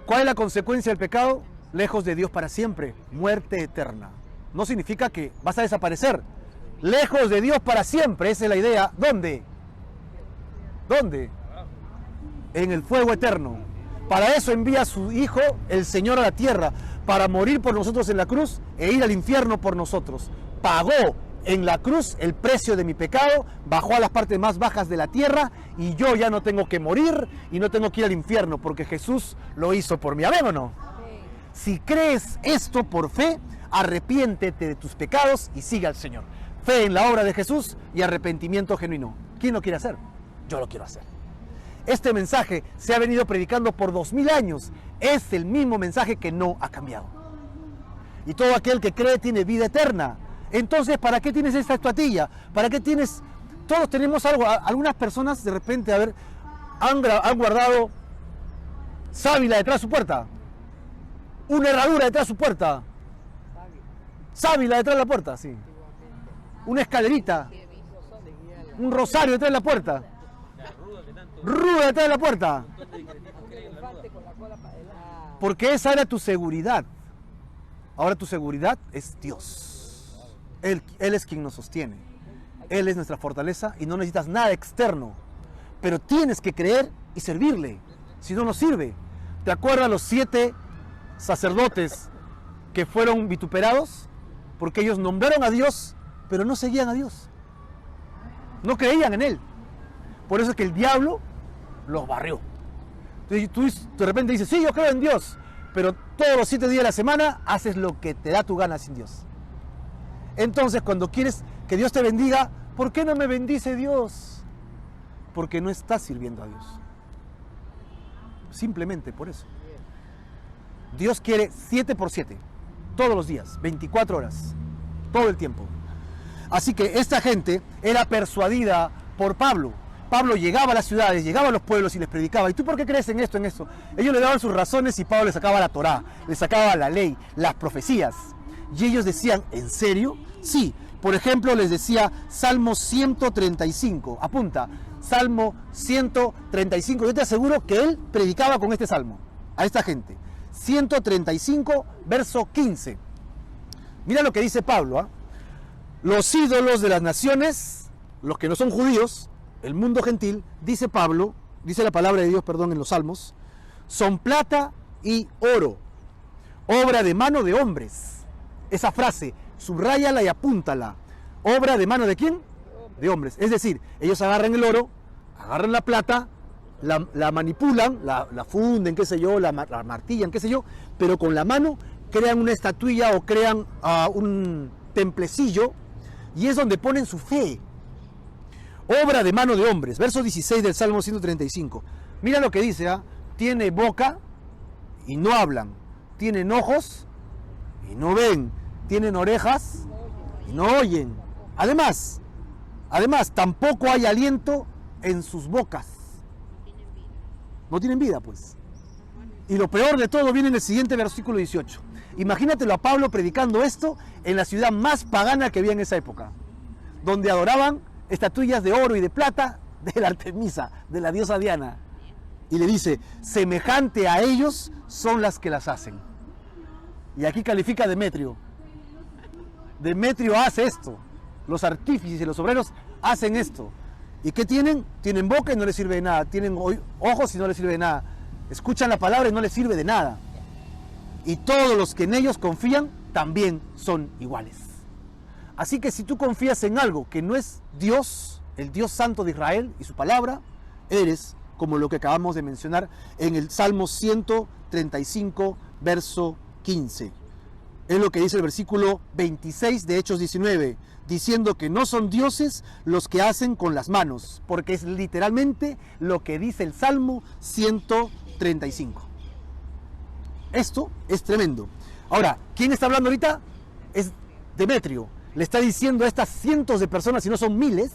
¿Cuál es la consecuencia del pecado? Lejos de Dios para siempre, muerte eterna. No significa que vas a desaparecer. Lejos de Dios para siempre, esa es la idea. ¿Dónde? ¿Dónde? En el fuego eterno. Para eso envía a su Hijo, el Señor, a la tierra, para morir por nosotros en la cruz e ir al infierno por nosotros. Pagó en la cruz el precio de mi pecado, bajó a las partes más bajas de la tierra y yo ya no tengo que morir y no tengo que ir al infierno porque Jesús lo hizo por mí. ¿Amén o no? Si crees esto por fe, arrepiéntete de tus pecados y sigue al Señor. Fe en la obra de Jesús y arrepentimiento genuino. ¿Quién lo quiere hacer? Yo lo quiero hacer. Este mensaje se ha venido predicando por 2000 años. Es el mismo mensaje que no ha cambiado. Y todo aquel que cree tiene vida eterna. Entonces, ¿para qué tienes esta estatuilla? ¿Para qué tienes? Todos tenemos algo. Algunas personas de repente, han guardado sábila detrás de su puerta. Una herradura detrás de su puerta. Sábila detrás de la puerta, sí. Una escalerita. Un rosario detrás de la puerta. Ruda detrás de la puerta. Porque esa era tu seguridad. Ahora tu seguridad es Dios. Él es quien nos sostiene. Él es nuestra fortaleza y no necesitas nada externo. Pero tienes que creer y servirle. Si no, no sirve. ¿Te acuerdas los 7 sacerdotes que fueron vituperados? Porque ellos nombraron a Dios, pero no seguían a Dios. No creían en Él. Por eso es que el diablo los barrió. Tú de repente dices, sí, yo creo en Dios, pero todos los 7 días de la semana haces lo que te da tu gana sin Dios. Entonces, cuando quieres que Dios te bendiga, ¿por qué no me bendice Dios? Porque no estás sirviendo a Dios. Simplemente por eso. Dios quiere 7x7, todos los días, 24 horas, todo el tiempo. Así que esta gente era persuadida por Pablo. Pablo llegaba a las ciudades, llegaba a los pueblos y les predicaba. ¿Y tú por qué crees en esto, en esto? Ellos le daban sus razones y Pablo le sacaba la Torá, le sacaba la ley, las profecías. Y ellos decían, ¿en serio? Sí. Por ejemplo, les decía Salmo 135. Apunta, Salmo 135. Yo te aseguro que él predicaba con este salmo a esta gente. 135, verso 15. Mira lo que dice Pablo, ¿eh? Los ídolos de las naciones, los que no son judíos, el mundo gentil, dice Pablo, dice la palabra de Dios, perdón, en los salmos, son plata y oro, obra de mano de hombres. Esa frase, subráyala y apúntala. ¿Obra de mano de quién? De hombres. Es decir, ellos agarran el oro, agarran la plata, la manipulan, la funden, qué sé yo, la martillan, qué sé yo, pero con la mano crean una estatuilla o crean un templecillo, y es donde ponen su fe. Obra de mano de hombres. Verso 16 del Salmo 135. Mira lo que dice, ¿ah? Tiene boca y no hablan. Tienen ojos y no ven. Tienen orejas y no oyen. Además, tampoco hay aliento en sus bocas. No tienen vida, pues. Y lo peor de todo viene en el siguiente versículo 18. Imagínatelo a Pablo predicando esto en la ciudad más pagana que había en esa época, donde adoraban estatuillas de oro y de plata de la Artemisa, de la diosa Diana. Y le dice, semejante a ellos son las que las hacen. Y aquí califica a Demetrio. Demetrio hace esto. Los artífices y los obreros hacen esto. ¿Y qué tienen? Tienen boca y no les sirve de nada. Tienen ojos y no les sirve de nada. Escuchan la palabra y no les sirve de nada. Y todos los que en ellos confían también son iguales. Así que si tú confías en algo que no es Dios, el Dios Santo de Israel y su palabra, eres como lo que acabamos de mencionar en el Salmo 135, verso 15. Es lo que dice el versículo 26 de Hechos 19, diciendo que no son dioses los que hacen con las manos, porque es literalmente lo que dice el Salmo 135. Esto es tremendo. Ahora, ¿quién está hablando ahorita? Es Demetrio. Le está diciendo a estas cientos de personas, si no son miles,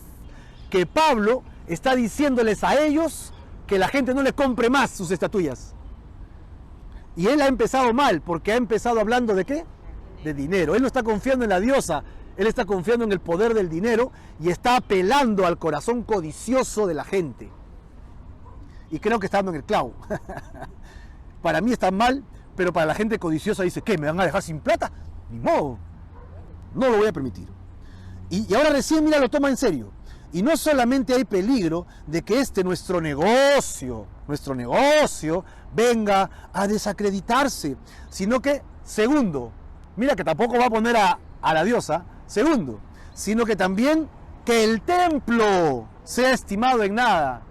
que Pablo está diciéndoles a ellos que la gente no le compre más sus estatuillas. Y él ha empezado mal, porque ha empezado hablando ¿de qué? De dinero. Él no está confiando en la diosa, él está confiando en el poder del dinero y está apelando al corazón codicioso de la gente. Y creo que está dando en el clavo. Para mí está mal, pero para la gente codiciosa dice, ¿qué? ¿Me van a dejar sin plata? Ni modo. No lo voy a permitir. Y ahora recién, mira, lo toma en serio. Y no solamente hay peligro de que nuestro negocio venga a desacreditarse, sino que, segundo, mira que tampoco va a poner a la diosa, segundo, sino que también que el templo sea estimado en nada.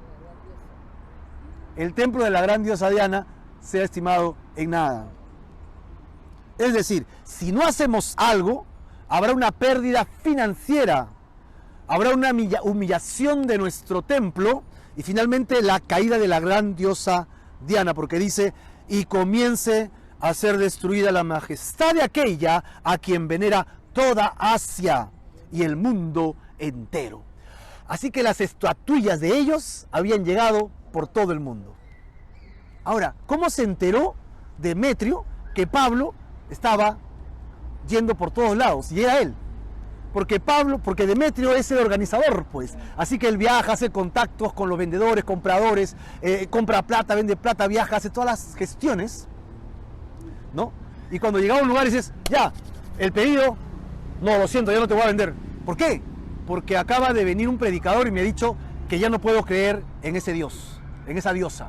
El templo de la gran diosa Diana sea estimado en nada. Es decir, si no hacemos algo, habrá una pérdida financiera, habrá una humillación de nuestro templo y finalmente la caída de la gran diosa Diana, porque dice, y comience a ser destruida la majestad de aquella a quien venera toda Asia y el mundo entero. Así que las estatuillas de ellos habían llegado por todo el mundo. Ahora, ¿cómo se enteró Demetrio que Pablo estaba yendo por todos lados? Y era él. Porque Demetrio es el organizador, pues. Así que él viaja, hace contactos con los vendedores, compradores, compra plata, vende plata, viaja, hace todas las gestiones, ¿no? Y cuando llegaba a un lugar dices, ya, el pedido, no, lo siento, ya no te voy a vender. ¿Por qué? Porque acaba de venir un predicador y me ha dicho que ya no puedo creer en ese Dios, en esa diosa.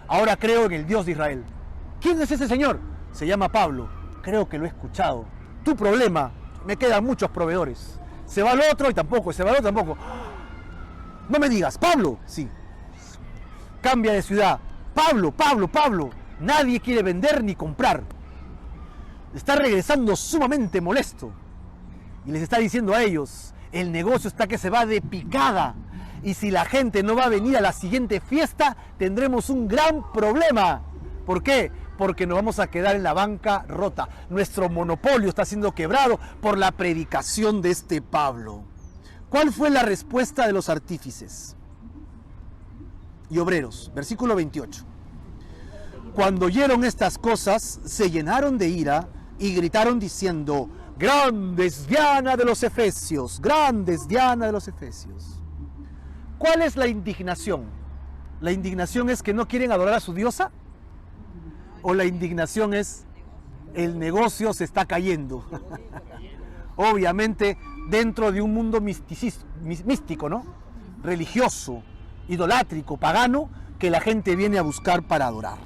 Ahora creo en el Dios de Israel. ¿Quién es ese señor? Se llama Pablo. Creo que lo he escuchado. Tu problema, me quedan muchos proveedores. Se va al otro y tampoco, se va al otro tampoco. No me digas, Pablo, sí. Cambia de ciudad, Pablo, nadie quiere vender ni comprar. Está regresando sumamente molesto. Y les está diciendo a ellos, el negocio está que se va de picada. Y si la gente no va a venir a la siguiente fiesta, tendremos un gran problema. ¿Por qué? Porque nos vamos a quedar en la banca rota. Nuestro monopolio está siendo quebrado por la predicación de este Pablo. ¿Cuál fue la respuesta de los artífices y obreros? Versículo 28. Cuando oyeron estas cosas, se llenaron de ira y gritaron diciendo: ¡Grandes Diana de los Efesios! ¡Grandes Diana de los Efesios! ¿Cuál es la indignación? ¿La indignación es que no quieren adorar a su diosa? ¿O la indignación es el negocio se está cayendo? Obviamente dentro de un mundo místico, ¿no? Religioso, idolátrico, pagano, que la gente viene a buscar para adorar.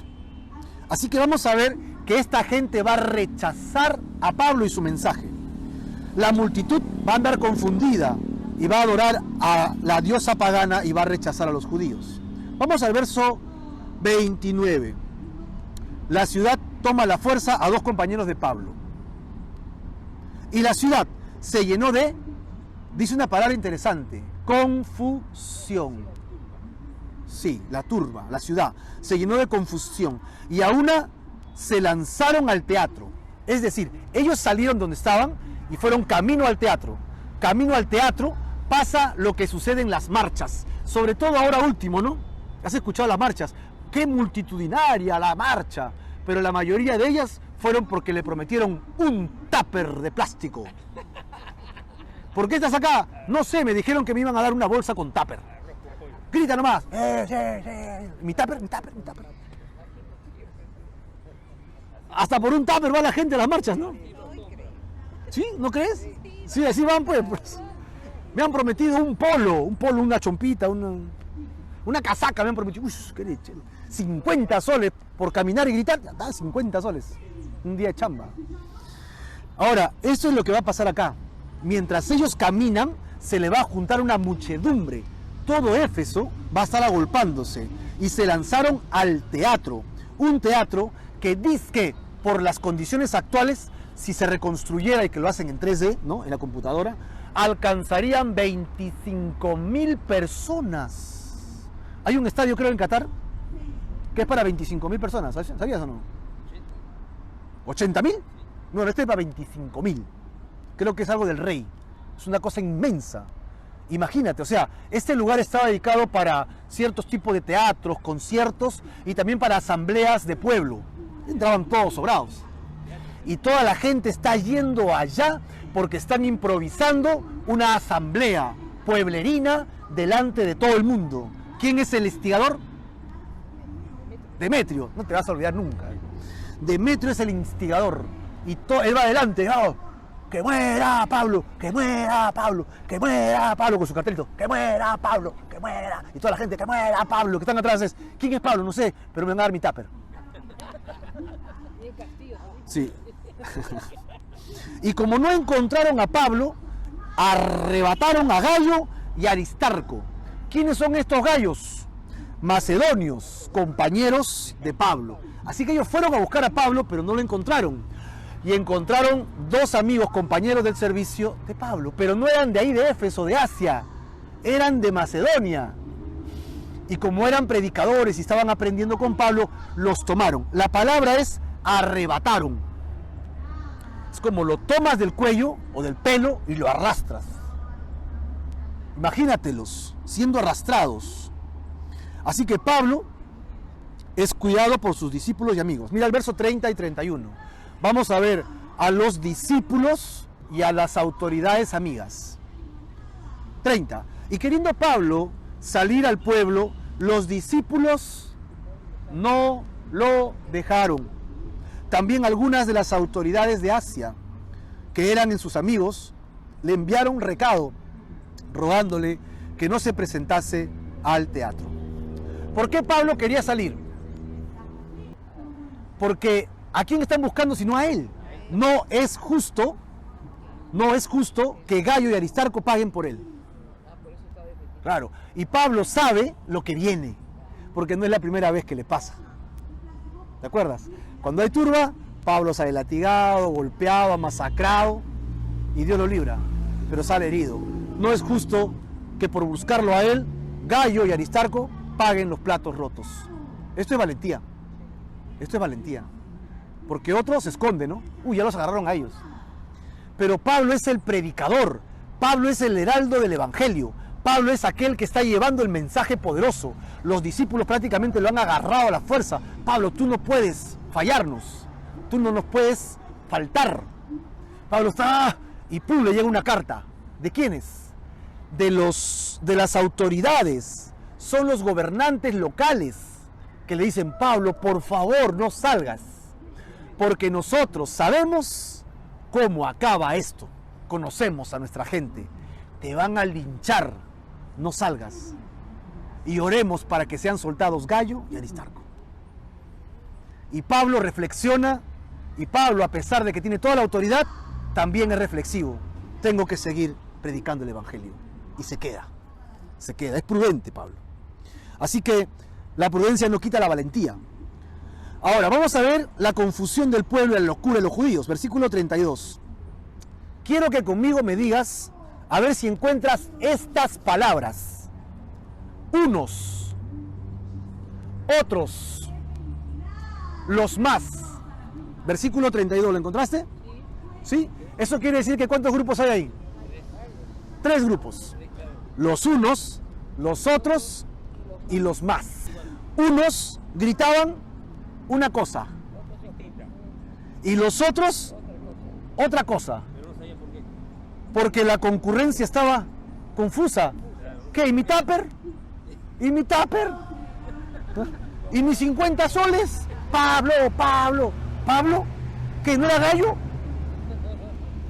Así que vamos a ver que esta gente va a rechazar a Pablo y su mensaje. La multitud va a andar confundida y va a adorar a la diosa pagana y va a rechazar a los judíos. Vamos al verso 29. La ciudad toma la fuerza a dos compañeros de Pablo. Y la ciudad se llenó de, dice una palabra interesante, confusión. Sí, la turba, la ciudad, se llenó de confusión. Y a una se lanzaron al teatro. Es decir, ellos salieron donde estaban y fueron camino al teatro. Camino al teatro pasa lo que sucede en las marchas. Sobre todo ahora último, ¿no? ¿Has escuchado las marchas? ¡Qué multitudinaria la marcha! Pero la mayoría de ellas fueron porque le prometieron un tupper de plástico. ¿Por qué estás acá? No sé, me dijeron que me iban a dar una bolsa con tupper. Grita nomás. Mi tupper. Hasta por un tupper va la gente a las marchas, ¿no? ¿Sí? ¿No crees? Sí, así van pues. Me han prometido un polo, una chompita, una casaca me han prometido. Uy, qué leche. 50 soles por caminar y gritar. Ya está, 50 soles. Un día de chamba. Ahora, eso es lo que va a pasar acá. Mientras ellos caminan, se le va a juntar una muchedumbre. Todo Éfeso va a estar agolpándose. Y se lanzaron al teatro. Un teatro que dizque por las condiciones actuales, si se reconstruyera y que lo hacen en 3D, ¿no? En la computadora, alcanzarían 25.000 personas. Hay un estadio, creo, en Qatar, que es para 25.000 personas. ¿Sabías o no? 80.000. No, este es para 25.000. Creo que es algo del rey. Es una cosa inmensa. Imagínate, o sea, este lugar estaba dedicado para ciertos tipos de teatros, conciertos y también para asambleas de pueblo. Entraban todos sobrados. Y toda la gente está yendo allá porque están improvisando una asamblea pueblerina delante de todo el mundo. ¿Quién es el instigador? Demetrio, no te vas a olvidar nunca. Demetrio es el instigador y él va adelante, oh, ¡que muera Pablo! ¡Que muera Pablo! ¡Que muera Pablo! Con su cartelito, ¡que muera Pablo! ¡Que muera! Y toda la gente, ¡que muera Pablo! Que están atrás es, ¿quién es Pablo? No sé, pero me van a dar mi tupper. Sí. Y como no encontraron a Pablo, arrebataron a Gayo y a Aristarco. ¿Quiénes son estos gallos? Macedonios, compañeros de Pablo. Así que ellos fueron a buscar a Pablo, pero no lo encontraron. Y encontraron dos amigos, compañeros del servicio de Pablo, pero no eran de ahí, de Éfeso, de Asia, eran de Macedonia. Y como eran predicadores y estaban aprendiendo con Pablo, los tomaron. La palabra es arrebataron. Es como lo tomas del cuello o del pelo y lo arrastras. Imagínatelos siendo arrastrados. Así que Pablo es cuidado por sus discípulos y amigos. Mira el verso 30 y 31. Vamos a ver a los discípulos y a las autoridades amigas. 30. Y queriendo Pablo salir al pueblo, los discípulos no lo dejaron. También algunas de las autoridades de Asia, que eran en sus amigos, le enviaron recado, rogándole que no se presentase al teatro. ¿Por qué Pablo quería salir? Porque ¿a quién están buscando sino a él? No es justo que Gayo y Aristarco paguen por él. Claro, y Pablo sabe lo que viene. porque no es la primera vez que le pasa. ¿Te acuerdas? Cuando hay turba, Pablo sale latigado, golpeado, masacrado, y Dios lo libra, pero sale herido. No es justo que por buscarlo a él, Gayo y Aristarco paguen los platos rotos. Esto es valentía. Esto es valentía. Porque otros se esconden, ¿no? Uy, ya los agarraron a ellos. Pero Pablo es el predicador. Pablo es el heraldo del evangelio. Pablo es aquel que está llevando el mensaje poderoso. Los discípulos prácticamente lo han agarrado a la fuerza. Pablo, tú no puedes fallarnos. Tú no nos puedes faltar. Pablo está... Y pum, le llega una carta. ¿De quiénes? De las autoridades. Son los gobernantes locales que le dicen: Pablo, por favor, no salgas. Porque nosotros sabemos cómo acaba esto. Conocemos a nuestra gente. Te van a linchar. No salgas. Y oremos para que sean soltados Gayo y Aristarco. Y Pablo reflexiona. Y Pablo, a pesar de que tiene toda la autoridad, también es reflexivo. Tengo que seguir predicando el evangelio. Y se queda. Se queda. Es prudente, Pablo. Así que la prudencia no quita la valentía. Ahora, vamos a ver la confusión del pueblo y la locura de los judíos. Versículo 32. Quiero que conmigo me digas, a ver si encuentras estas palabras. Unos, otros, los más. Versículo 32, ¿lo encontraste? ¿Sí? Eso quiere decir que ¿cuántos grupos hay ahí? 3 grupos. Los unos, los otros y los más. Unos gritaban una cosa y los otros otra cosa, porque la concurrencia estaba confusa. ¿Qué? ¿Y mi tupper? ¿Y mi tupper? ¿Y mis 50 soles? Pablo, ¿que no era Gallo?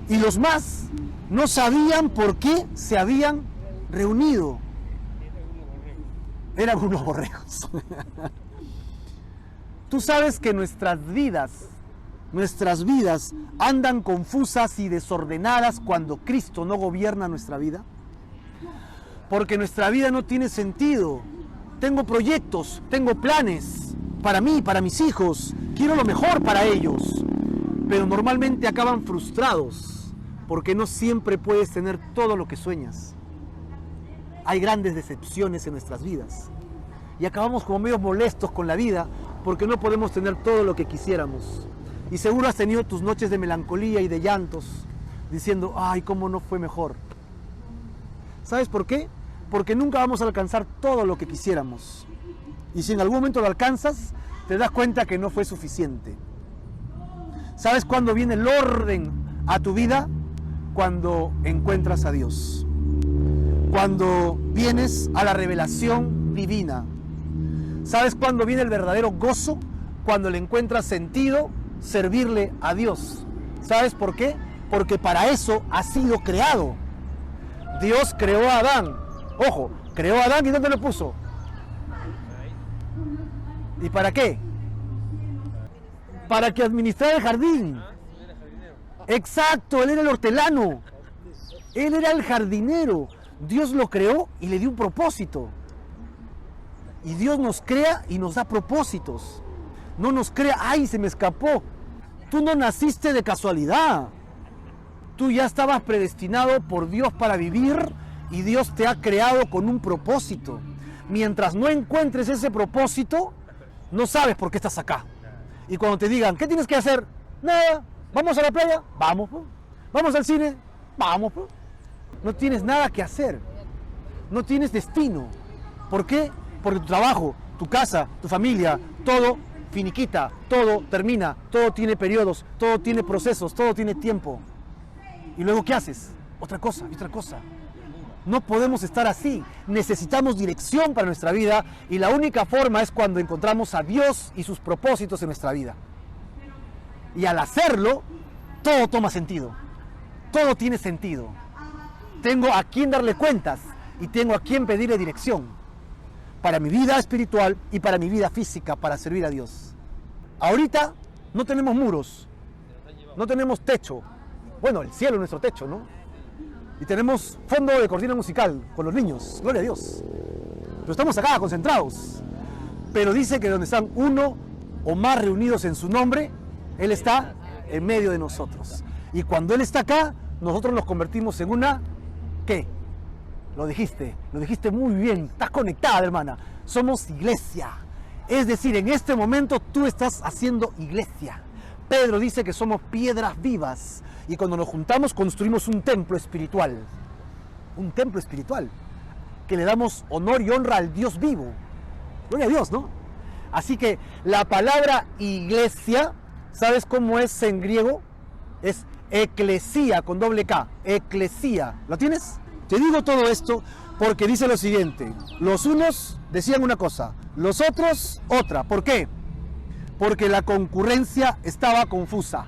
Y los más no sabían por qué se habían reunido. Eran unos borregos. Tú sabes que nuestras vidas andan confusas y desordenadas cuando Cristo no gobierna nuestra vida. Porque nuestra vida no tiene sentido. Tengo proyectos, tengo planes para mí, para mis hijos. Quiero lo mejor para ellos. Pero normalmente acaban frustrados porque no siempre puedes tener todo lo que sueñas. Hay grandes decepciones en nuestras vidas. Y acabamos como medio molestos con la vida porque no podemos tener todo lo que quisiéramos. Y seguro has tenido tus noches de melancolía y de llantos, diciendo: ay, cómo no fue mejor. ¿Sabes por qué? Porque nunca vamos a alcanzar todo lo que quisiéramos. Y si en algún momento lo alcanzas, te das cuenta que no fue suficiente. ¿Sabes cuándo viene el orden a tu vida? Cuando encuentras a Dios. Cuando vienes a la revelación divina. ¿Sabes cuándo viene el verdadero gozo? Cuando le encuentras sentido, servirle a Dios. ¿Sabes por qué? Porque para eso ha sido creado. Dios creó a Adán. Ojo, creó a Adán, ¿y dónde lo puso? ¿Y para qué? Para que administrara el jardín. Exacto, él era el hortelano. Él era el jardinero. Dios lo creó y le dio un propósito. Y Dios nos crea y nos da propósitos. No nos crea: ay, se me escapó. Tú no naciste de casualidad. Tú ya estabas predestinado por Dios para vivir y Dios te ha creado con un propósito. Mientras no encuentres ese propósito, no sabes por qué estás acá. Y cuando te digan: ¿qué tienes que hacer? Nada. ¿Vamos a la playa? Vamos. ¿Vamos al cine? Vamos. No tienes nada que hacer. No tienes destino. ¿Por qué? Porque tu trabajo, tu casa, tu familia, todo finiquita, todo termina, todo tiene periodos, todo tiene procesos, todo tiene tiempo. ¿Y luego qué haces? Otra cosa y otra cosa. No podemos estar así. Necesitamos dirección para nuestra vida y la única forma es cuando encontramos a Dios y sus propósitos en nuestra vida. Y al hacerlo, todo toma sentido. Todo tiene sentido. Tengo a quién darle cuentas y tengo a quién pedirle dirección para mi vida espiritual y para mi vida física, para servir a Dios. Ahorita no tenemos muros, no tenemos techo. Bueno, el cielo es nuestro techo, ¿no? Y tenemos fondo de cortina musical con los niños, gloria a Dios. Pero estamos acá concentrados. pero dice que donde están uno o más reunidos en su nombre, Él está en medio de nosotros. Y cuando Él está acá, nosotros nos convertimos en una, ¿qué? Lo dijiste muy bien, estás conectada, hermana. Somos iglesia. Es decir, en este momento tú estás haciendo iglesia. Pedro dice que somos piedras vivas y cuando nos juntamos construimos un templo espiritual. Un templo espiritual que le damos honor y honra al Dios vivo. Gloria a Dios, ¿no? Así que la palabra iglesia, ¿sabes cómo es en griego? Es eclesía con doble K. Eclesía. ¿Lo tienes? Te digo todo esto porque dice lo siguiente. Los unos decían una cosa, los otros otra. ¿Por qué? Porque la concurrencia estaba confusa.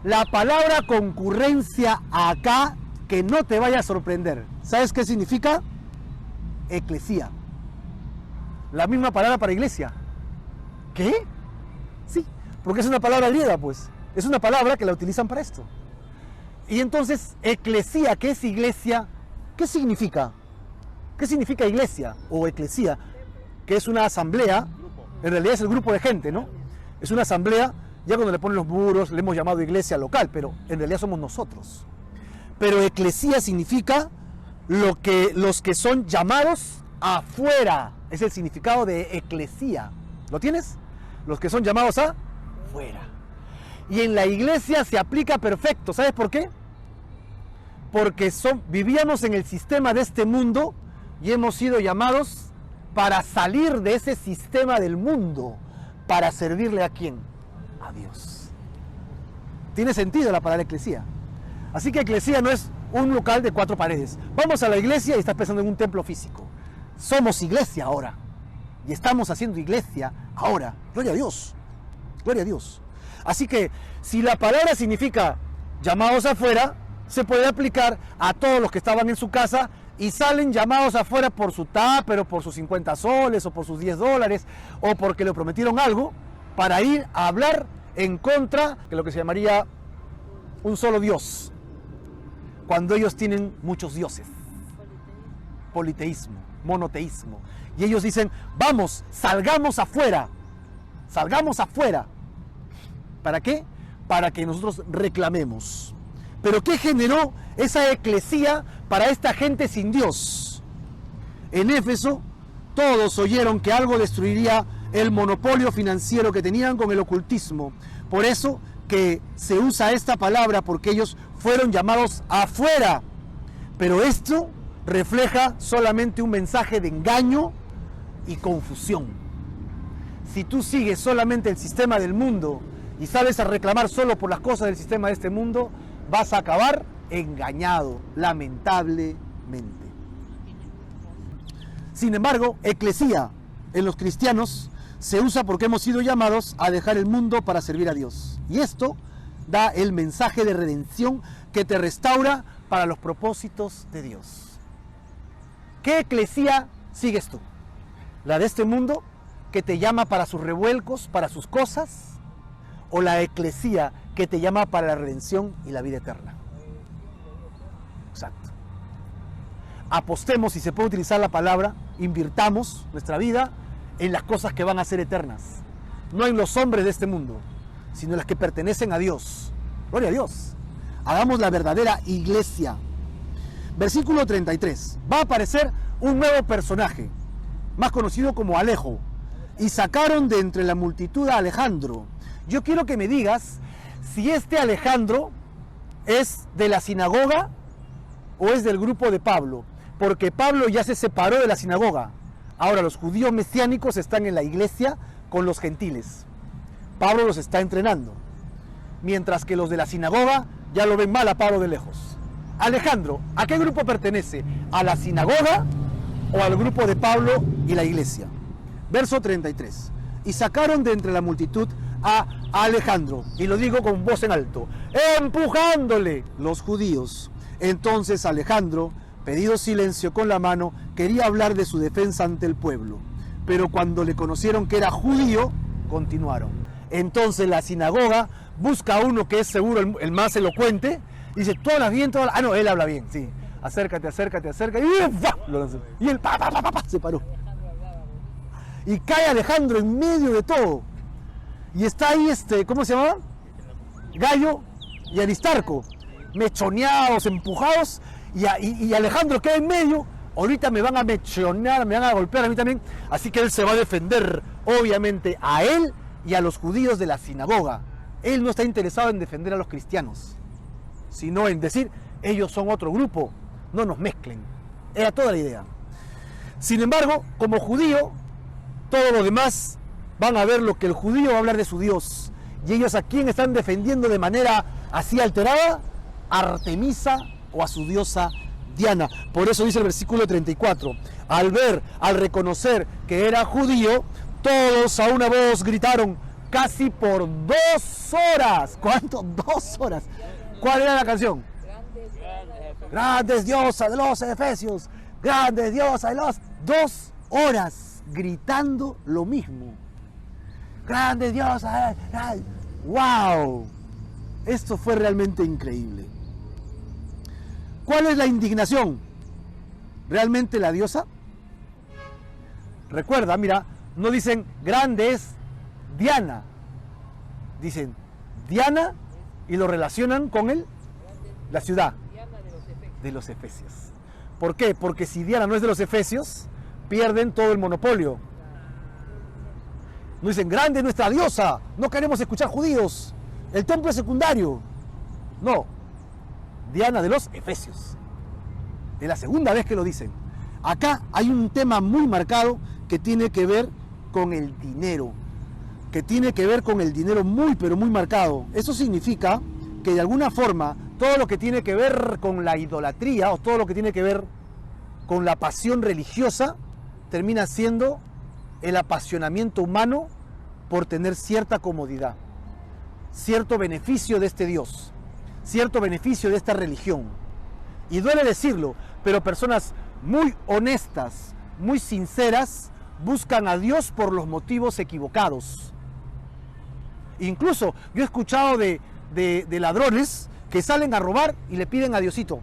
La palabra concurrencia acá, que no te vaya a sorprender. ¿Sabes qué significa? Eclesía. La misma palabra para iglesia. ¿Qué? Sí, porque es una palabra griega, pues. Es una palabra que la utilizan para esto. Y entonces, eclesía, que es iglesia, ¿qué significa? ¿Qué significa iglesia o eclesía? Que es una asamblea, en realidad es el grupo de gente, ¿no? Es una asamblea, ya cuando le ponen los muros, le hemos llamado iglesia local, pero en realidad somos nosotros. Pero eclesía significa los que son llamados afuera. Es el significado de eclesía. ¿Lo tienes? Los que son llamados afuera. Y en la iglesia se aplica perfecto. ¿Sabes por qué? Porque vivíamos en el sistema de este mundo y hemos sido llamados para salir de ese sistema del mundo, para servirle a ¿quién? A Dios. Tiene sentido la palabra eclesía. Así que eclesía no es un local de 4 paredes. Vamos a la iglesia y estás pensando en un templo físico. Somos iglesia ahora. Y estamos haciendo iglesia ahora. Gloria a Dios. Gloria a Dios. Así que si la palabra significa llamados afuera, se puede aplicar a todos los que estaban en su casa y salen llamados afuera por su tupper o por sus 50 soles o por sus $10 o porque le prometieron algo para ir a hablar en contra de lo que se llamaría un solo Dios, cuando ellos tienen muchos dioses. Politeísmo, monoteísmo. Y ellos dicen, vamos, salgamos afuera. Salgamos afuera. ¿Para qué? Para que nosotros reclamemos. ¿Pero qué generó esa eclesía para esta gente sin Dios? En Éfeso, todos oyeron que algo destruiría el monopolio financiero que tenían con el ocultismo. Por eso que se usa esta palabra, porque ellos fueron llamados afuera. Pero esto refleja solamente un mensaje de engaño y confusión. Si tú sigues solamente el sistema del mundo y sabes a reclamar solo por las cosas del sistema de este mundo, vas a acabar engañado, lamentablemente. Sin embargo, eclesía en los cristianos se usa porque hemos sido llamados a dejar el mundo para servir a Dios. Y esto da el mensaje de redención que te restaura para los propósitos de Dios. ¿Qué eclesía sigues tú? ¿La de este mundo que te llama para sus revuelcos, para sus cosas? ¿O la eclesía que te llama para la redención y la vida eterna? Exacto. Apostemos, si se puede utilizar la palabra, invirtamos nuestra vida en las cosas que van a ser eternas. No en los hombres de este mundo, sino en las que pertenecen a Dios. Gloria a Dios. Hagamos la verdadera iglesia. Versículo 33. Va a aparecer un nuevo personaje, más conocido como Alejo. Y sacaron de entre la multitud a Alejandro. Yo quiero que me digas si este Alejandro es de la sinagoga o es del grupo de Pablo, porque Pablo ya se separó de la sinagoga. Ahora los judíos mesiánicos están en la iglesia con los gentiles. Pablo los está entrenando, mientras que los de la sinagoga ya lo ven mal a Pablo de lejos. Alejandro, ¿a qué grupo pertenece? ¿A la sinagoga o al grupo de Pablo y la iglesia? Verso 33. Y sacaron de entre la multitud a Alejandro, y lo digo con voz en alto, empujándole los judíos. Entonces Alejandro, pedido silencio con la mano, quería hablar de su defensa ante el pueblo. Pero cuando le conocieron que era judío, continuaron. Entonces la sinagoga busca a uno que es seguro el más elocuente, y dice, ¿tú hablas bien? Ah, no, él habla bien, sí. Acércate, acércate, acércate. Y él se paró. y cae Alejandro en medio de todo. Y está ahí ¿cómo se llama? Gallo y Aristarco, mechoneados, empujados, y Alejandro queda en medio. Ahorita me van a mechonear, me van a golpear a mí también, así que él se va a defender, obviamente, a él y a los judíos de la sinagoga. Él no está interesado en defender a los cristianos, sino en decir, ellos son otro grupo, no nos mezclen. Era toda la idea. Sin embargo, como judío, todos los demás van a ver lo que el judío va a hablar de su Dios. ¿Y ellos a quién están defendiendo de manera así alterada? A Artemisa o a su diosa Diana. Por eso dice el versículo 34. Al reconocer que era judío, todos a una voz gritaron casi por 2 horas. ¿Cuánto? 2 horas. ¿Cuál era la canción? Grandes diosas de los efesios. Grandes diosas de los... 2 horas gritando lo mismo. Grandes diosas. ¡Wow! Esto fue realmente increíble. ¿Cuál es la indignación? ¿Realmente la diosa? Recuerda, mira, no dicen grande es Diana. Dicen Diana y lo relacionan con la ciudad de los efesios. ¿Por qué? Porque si Diana no es de los efesios, pierden todo el monopolio. No dicen grande es nuestra diosa, no queremos escuchar judíos, el templo es secundario. No, Diana de los efesios. Es la segunda vez que lo dicen. Acá hay un tema muy marcado que tiene que ver con el dinero. Que tiene que ver con el dinero muy, pero muy marcado. Eso significa que de alguna forma todo lo que tiene que ver con la idolatría o todo lo que tiene que ver con la pasión religiosa termina siendo el apasionamiento humano por tener cierta comodidad, cierto beneficio de este Dios, cierto beneficio de esta religión. Y duele decirlo, pero personas muy honestas, muy sinceras, buscan a Dios por los motivos equivocados. Incluso yo he escuchado de ladrones que salen a robar y le piden a Diosito: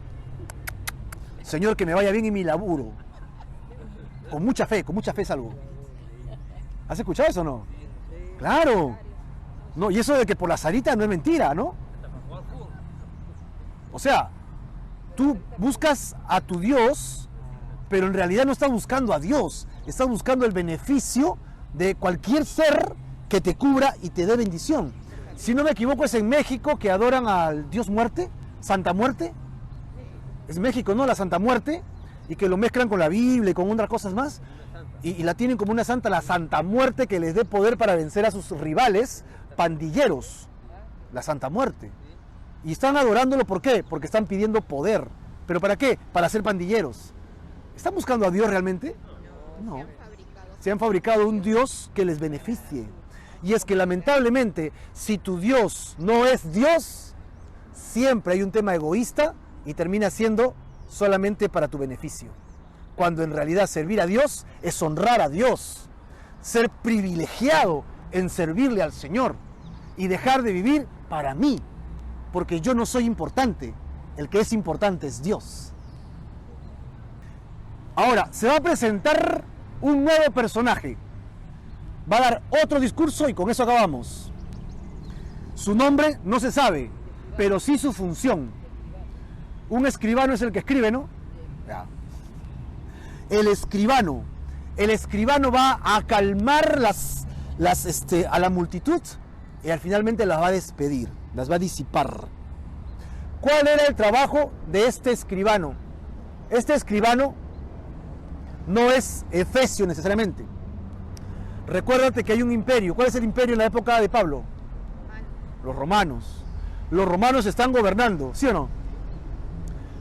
Señor, que me vaya bien en mi laburo. Con mucha fe salgo. ¿Has escuchado eso o no? Claro. No, y eso de que por la zarita no es mentira, ¿no? O sea, tú buscas a tu Dios, pero en realidad no estás buscando a Dios. Estás buscando el beneficio de cualquier ser que te cubra y te dé bendición. Si no me equivoco, es en México que adoran al Dios Muerte, Santa Muerte. Es México, ¿no? La Santa Muerte. Y que lo mezclan con la Biblia y con otras cosas más. Y la tienen como una santa, la Santa Muerte, que les dé poder para vencer a sus rivales pandilleros. La Santa Muerte. Y están adorándolo, ¿por qué? Porque están pidiendo poder. ¿Pero para qué? Para ser pandilleros. ¿Están buscando a Dios realmente? No. Se han fabricado un Dios que les beneficie. Y es que lamentablemente, si tu Dios no es Dios, siempre hay un tema egoísta y termina siendo solamente para tu beneficio. Cuando en realidad servir a Dios es honrar a Dios, ser privilegiado en servirle al Señor y dejar de vivir para mí, porque yo no soy importante, el que es importante es Dios. Ahora, se va a presentar un nuevo personaje, va a dar otro discurso y con eso acabamos. Su nombre no se sabe, pero sí su función. Un escribano es el que escribe, ¿no? Ya. El escribano va a calmar a la multitud y finalmente las va a despedir, las va a disipar. ¿Cuál era el trabajo de este escribano? Este escribano no es efesio necesariamente. Recuérdate que hay un imperio. ¿Cuál es el imperio en la época de Pablo? Los romanos. Los romanos están gobernando, ¿sí o no?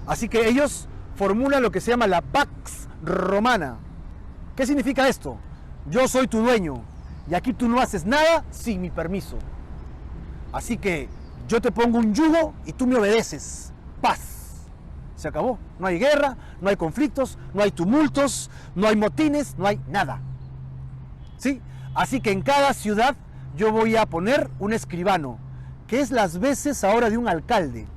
Así que ellos formulan lo que se llama la Pax Romana. ¿Qué significa esto? Yo soy tu dueño y aquí tú no haces nada sin mi permiso. Así que yo te pongo un yugo y tú me obedeces. Paz. Se acabó. No hay guerra, no hay conflictos, no hay tumultos, no hay motines, no hay nada. ¿Sí? Así que en cada ciudad yo voy a poner un escribano, que es las veces ahora de un alcalde.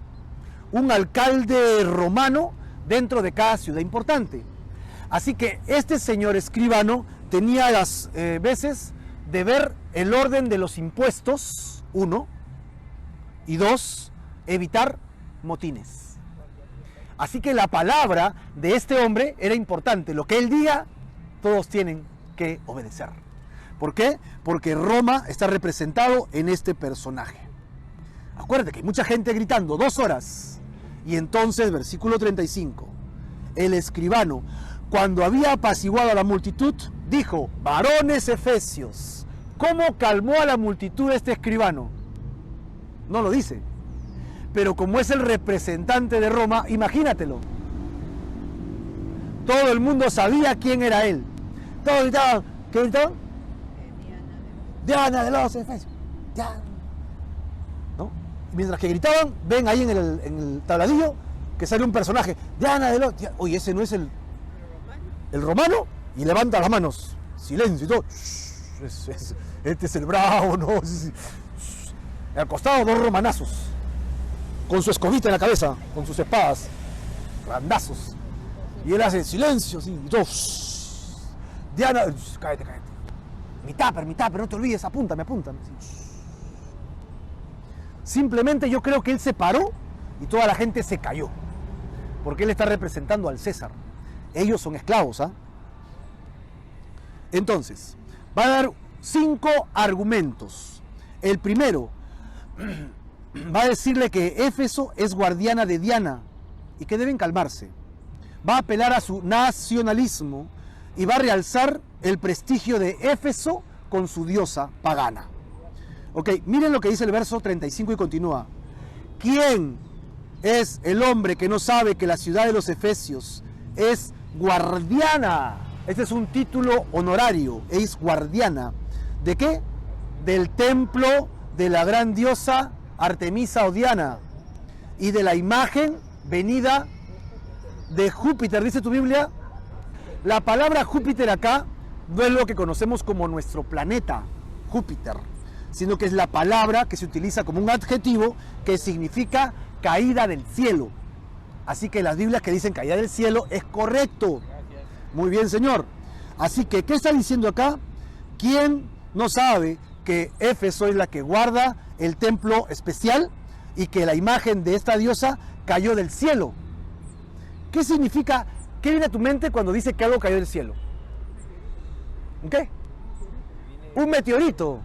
Un alcalde romano dentro de cada ciudad importante. Así que este señor escribano tenía las veces de ver el orden de los impuestos, 1, y 2, evitar motines. Así que la palabra de este hombre era importante. Lo que él diga, todos tienen que obedecer. ¿Por qué? Porque Roma está representado en este personaje. Acuérdate que hay mucha gente gritando 2 horas. Y entonces, versículo 35, el escribano, cuando había apaciguado a la multitud, dijo: varones efesios. ¿Cómo calmó a la multitud este escribano? No lo dice. Pero como es el representante de Roma, imagínatelo. Todo el mundo sabía quién era él. Todos gritaban, ¿qué gritaban? Diana de los Efesios. Diana. ¿No? Mientras que gritaban, ven ahí en el tabladillo que sale un personaje. Diana de los... Oye, ese no es el romano. Y levanta las manos. Silencio y todo. Este es el bravo, ¿no? Al costado 2 romanazos. Con su escobita en la cabeza, con sus espadas. Grandazos. Y él hace silencio, así, y todo. Diana, cállate. Mi tupper, no te olvides, apúntame. Simplemente yo creo que él se paró y toda la gente se cayó. Porque él está representando al César. Ellos son esclavos, ¿ah? Entonces, va a dar 5 argumentos. El primero, va a decirle que Éfeso es guardiana de Diana y que deben calmarse. Va a apelar a su nacionalismo y va a realzar el prestigio de Éfeso con su diosa pagana. Ok, miren lo que dice el verso 35 y continúa. ¿Quién es el hombre que no sabe que la ciudad de los Efesios es guardiana? Este es un título honorario, es guardiana. ¿De qué? Del templo de la gran diosa Artemisa o Diana y de la imagen venida de Júpiter. ¿Dice tu Biblia? La palabra Júpiter acá no es lo que conocemos como nuestro planeta, Júpiter, sino que es la palabra que se utiliza como un adjetivo que significa caída del cielo. Así que las Biblias que dicen caída del cielo es correcto. Muy bien, Señor. Así que, ¿qué está diciendo acá? ¿Quién no sabe que Éfeso es la que guarda el templo especial y que la imagen de esta diosa cayó del cielo? ¿Qué significa? ¿Qué viene a tu mente cuando dice que algo cayó del cielo? ¿Qué? Un meteorito.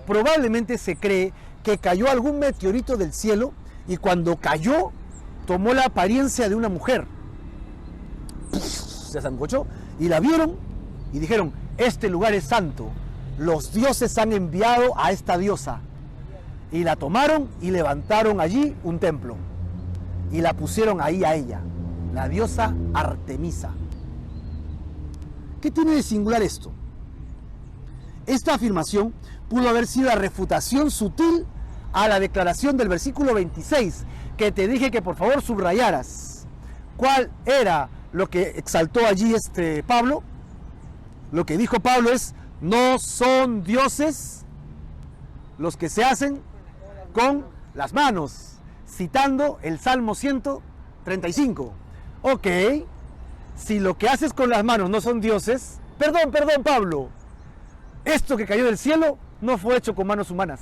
Probablemente se cree que cayó algún meteorito del cielo y cuando cayó tomó la apariencia de una mujer. Se zancochó y la vieron y dijeron: este lugar es santo. Los dioses han enviado a esta diosa. Y la tomaron y levantaron allí un templo. Y la pusieron ahí a ella, la diosa Artemisa. ¿Qué tiene de singular esto? Esta afirmación pudo haber sido la refutación sutil a la declaración del versículo 26, que te dije que por favor subrayaras. ¿Cuál era lo que exaltó allí Pablo? Lo que dijo Pablo es: no son dioses los que se hacen con las manos, citando el Salmo 135. Ok, si lo que haces con las manos no son dioses, perdón Pablo, esto que cayó del cielo no fue hecho con manos humanas,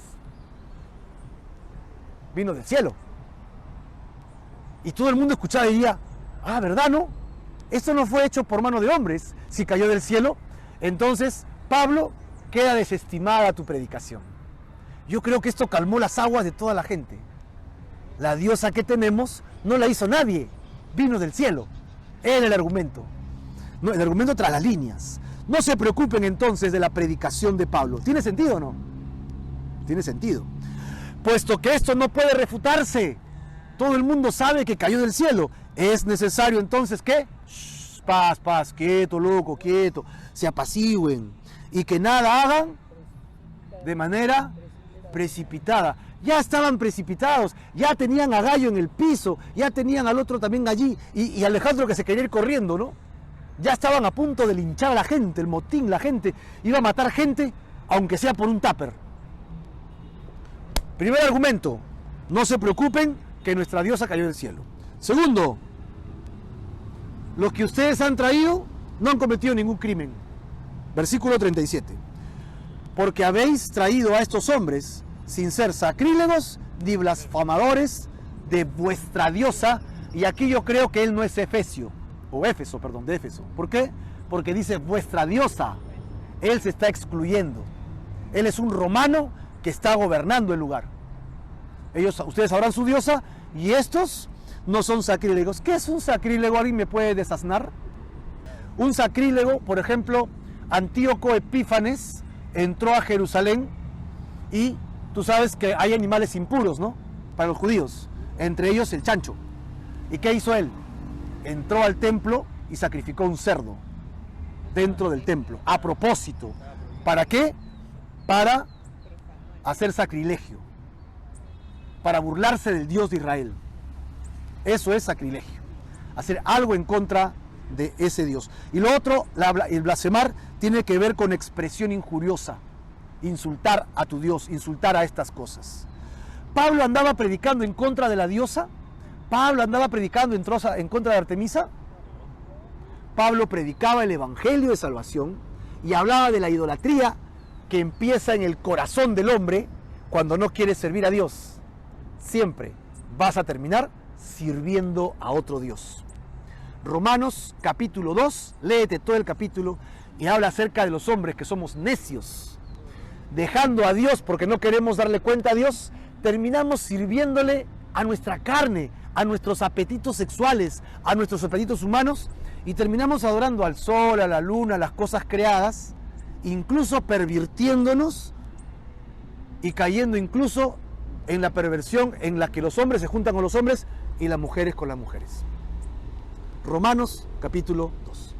vino del cielo. Y todo el mundo escuchaba y diría: ah, ¿verdad, no? Esto no fue hecho por mano de hombres. Si cayó del cielo, entonces, Pablo, queda desestimada tu predicación. Yo creo que esto calmó las aguas de toda la gente. La diosa que tenemos no la hizo nadie, vino del cielo. Era el argumento. No, el argumento tras las líneas. No se preocupen entonces de la predicación de Pablo. ¿Tiene sentido o no? Tiene sentido. Puesto que esto no puede refutarse, todo el mundo sabe que cayó del cielo. Es necesario entonces que paz, quieto, loco, quieto, se apacigüen y que nada hagan de manera precipitada. Ya estaban precipitados, ya tenían a Gallo en el piso, ya tenían al otro también allí y Alejandro que se quería ir corriendo, ¿no? Ya estaban a punto de linchar a la gente, el motín, la gente iba a matar gente, aunque sea por un tupper. Primer argumento: no se preocupen que nuestra diosa cayó del cielo. Segundo, lo que ustedes han traído no han cometido ningún crimen. Versículo 37. Porque habéis traído a estos hombres sin ser sacrílegos ni blasfemadores de vuestra diosa. Y aquí yo creo que él no es Éfeso. ¿Por qué? Porque dice vuestra diosa. Él se está excluyendo. Él es un romano que está gobernando el lugar. Ustedes sabrán su diosa y estos no son sacrílegos. ¿Qué es un sacrílego? ¿Alguien me puede desasnar? Un sacrílego, por ejemplo, Antíoco Epífanes entró a Jerusalén y tú sabes que hay animales impuros, ¿no? Para los judíos, entre ellos el chancho. ¿Y qué hizo él? Entró al templo y sacrificó un cerdo dentro del templo, a propósito. ¿Para qué? Para hacer sacrilegio, para burlarse del Dios de Israel. Eso es sacrilegio, hacer algo en contra de ese Dios. Y lo otro, el blasfemar, tiene que ver con expresión injuriosa, insultar a tu Dios, insultar a estas cosas. Pablo andaba predicando en contra de la diosa. Pablo andaba predicando en contra de Artemisa. Pablo predicaba el evangelio de salvación y hablaba de la idolatría que empieza en el corazón del hombre cuando no quiere servir a Dios. Siempre vas a terminar sirviendo a otro Dios. Romanos capítulo 2, léete todo el capítulo y habla acerca de los hombres que somos necios. Dejando a Dios porque no queremos darle cuenta a Dios, terminamos sirviéndole a nuestra carne, a nuestros apetitos sexuales, a nuestros apetitos humanos, y terminamos adorando al sol, a la luna, a las cosas creadas, incluso pervirtiéndonos y cayendo incluso en la perversión en la que los hombres se juntan con los hombres y las mujeres con las mujeres. Romanos capítulo 2.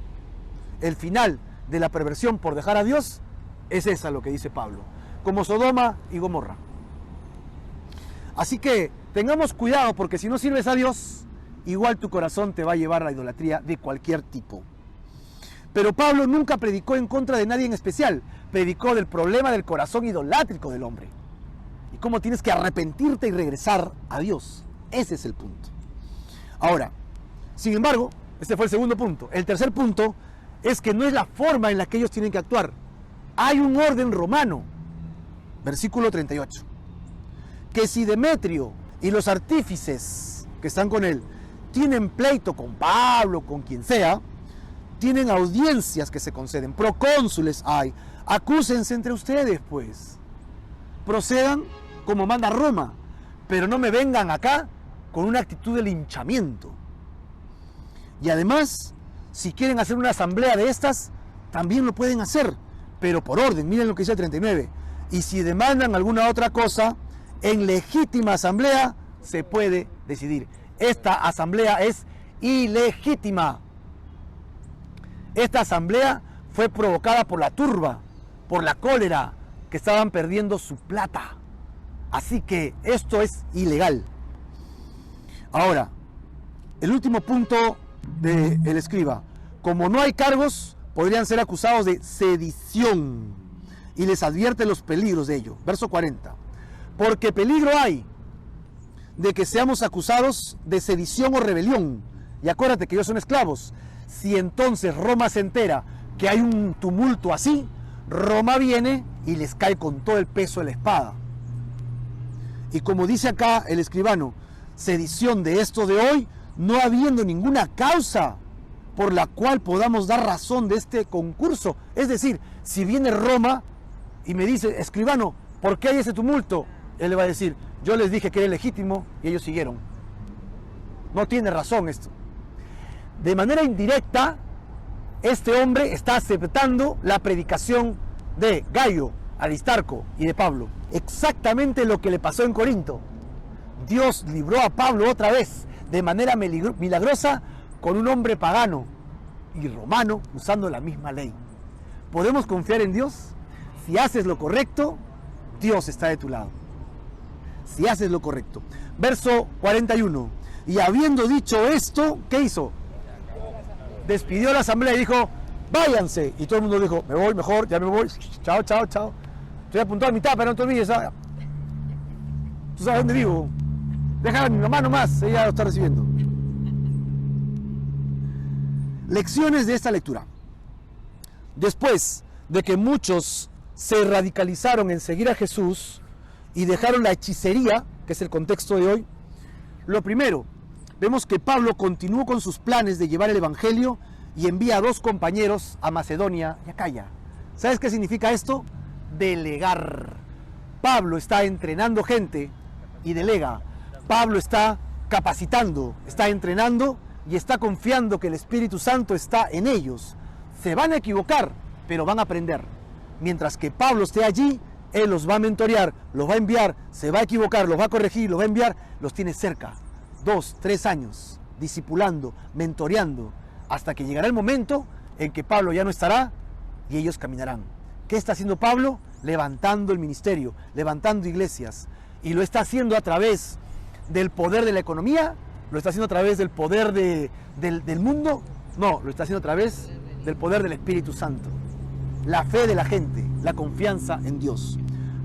El final de la perversión por dejar a Dios es esa, lo que dice Pablo, como Sodoma y Gomorra. Así que tengamos cuidado, porque si no sirves a Dios, igual tu corazón te va a llevar a la idolatría de cualquier tipo. Pero Pablo nunca predicó en contra de nadie en especial, predicó del problema del corazón idolátrico del hombre y cómo tienes que arrepentirte y regresar a Dios. Ese es el punto. Ahora, sin embargo, este fue el segundo punto. El tercer punto es que no es la forma en la que ellos tienen que actuar. Hay un orden romano, versículo 38, que si Demetrio y los artífices que están con él tienen pleito con Pablo, con quien sea, tienen audiencias que se conceden, procónsules hay, acúsense entre ustedes, pues, procedan como manda Roma, pero no me vengan acá con una actitud de linchamiento. Y además, si quieren hacer una asamblea de estas, también lo pueden hacer, pero por orden. Miren lo que dice el 39. Y si demandan alguna otra cosa, en legítima asamblea se puede decidir. Esta asamblea es ilegítima. Esta asamblea fue provocada por la turba, por la cólera, que estaban perdiendo su plata. Así que esto es ilegal. Ahora, el último punto del escriba. Como no hay cargos, podrían ser acusados de sedición. Y les advierte los peligros de ello. Verso 40. Porque peligro hay de que seamos acusados de sedición o rebelión. Y acuérdate que ellos son esclavos. Si entonces Roma se entera que hay un tumulto así, Roma viene y les cae con todo el peso de la espada. Y como dice acá el escribano, sedición de esto de hoy, no habiendo ninguna causa por la cual podamos dar razón de este concurso. Es decir, si viene Roma y me dice, escribano, ¿por qué hay ese tumulto? Él le va a decir, yo les dije que era legítimo y ellos siguieron. No tiene razón esto. De manera indirecta, este hombre está aceptando la predicación de Gayo, Aristarco y de Pablo. Exactamente lo que le pasó en Corinto. Dios libró a Pablo otra vez de manera milagrosa con un hombre pagano y romano usando la misma ley. ¿Podemos confiar en Dios? Si haces lo correcto, Dios está de tu lado. Si haces lo correcto. Verso 41. Y habiendo dicho esto, ¿qué hizo? Despidió a la asamblea y dijo, váyanse. Y todo el mundo dijo, me voy, mejor, ya me voy. Chao, chao, chao. Estoy apuntado a mitad, pero no te olvides. ¿Ah? Tú sabes dónde vivo. Déjala a mi mamá nomás, ella lo está recibiendo. Lecciones de esta lectura. Después de que muchos se radicalizaron en seguir a Jesús y dejaron la hechicería, que es el contexto de hoy, lo primero, vemos que Pablo continuó con sus planes de llevar el evangelio y envía a 2 compañeros a Macedonia y Acaya. ¿Sabes qué significa esto? Delegar. Pablo está entrenando gente y delega. Pablo está capacitando, está entrenando y está confiando que el Espíritu Santo está en ellos. Se van a equivocar, pero van a aprender. Mientras que Pablo esté allí, él los va a mentorear, los va a enviar, se va a equivocar, los va a corregir, los va a enviar, los tiene cerca. 2, 3 años, discipulando, mentoreando, hasta que llegará el momento en que Pablo ya no estará y ellos caminarán. ¿Qué está haciendo Pablo? Levantando el ministerio, levantando iglesias. Y lo está haciendo a través del poder de la economía, lo está haciendo a través del poder del mundo. No, lo está haciendo a través del poder del Espíritu Santo. La fe de la gente, la confianza en Dios.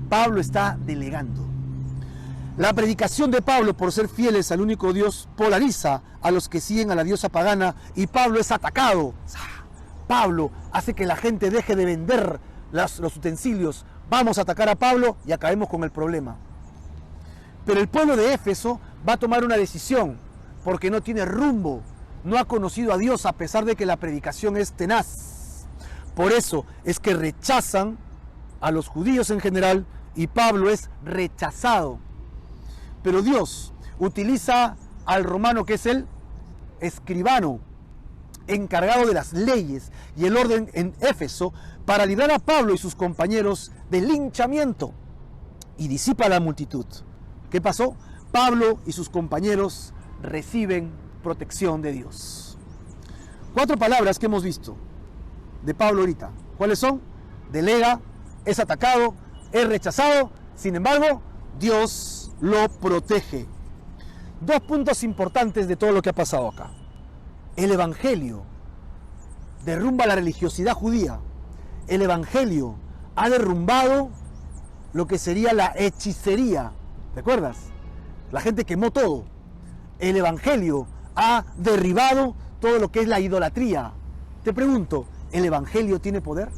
Pablo está delegando. La predicación de Pablo, por ser fieles al único Dios, polariza a los que siguen a la diosa pagana y Pablo es atacado. Pablo hace que la gente deje de vender los utensilios. Vamos a atacar a Pablo y acabemos con el problema. Pero el pueblo de Éfeso va a tomar una decisión porque no tiene rumbo, no ha conocido a Dios a pesar de que la predicación es tenaz. Por eso es que rechazan a los judíos en general y Pablo es rechazado. Pero Dios utiliza al romano, que es el escribano, encargado de las leyes y el orden en Éfeso, para librar a Pablo y sus compañeros del linchamiento, y disipa a la multitud. ¿Qué pasó? Pablo y sus compañeros reciben protección de Dios. 4 palabras que hemos visto de Pablo ahorita. ¿Cuáles son? Delega, es atacado, es rechazado, sin embargo, Dios lo protege. 2 puntos importantes de todo lo que ha pasado acá. El evangelio derrumba la religiosidad judía. El evangelio ha derrumbado lo que sería la hechicería. ¿Te acuerdas? La gente quemó todo. El evangelio ha derribado todo lo que es la idolatría. Te pregunto, ¿el evangelio tiene poder?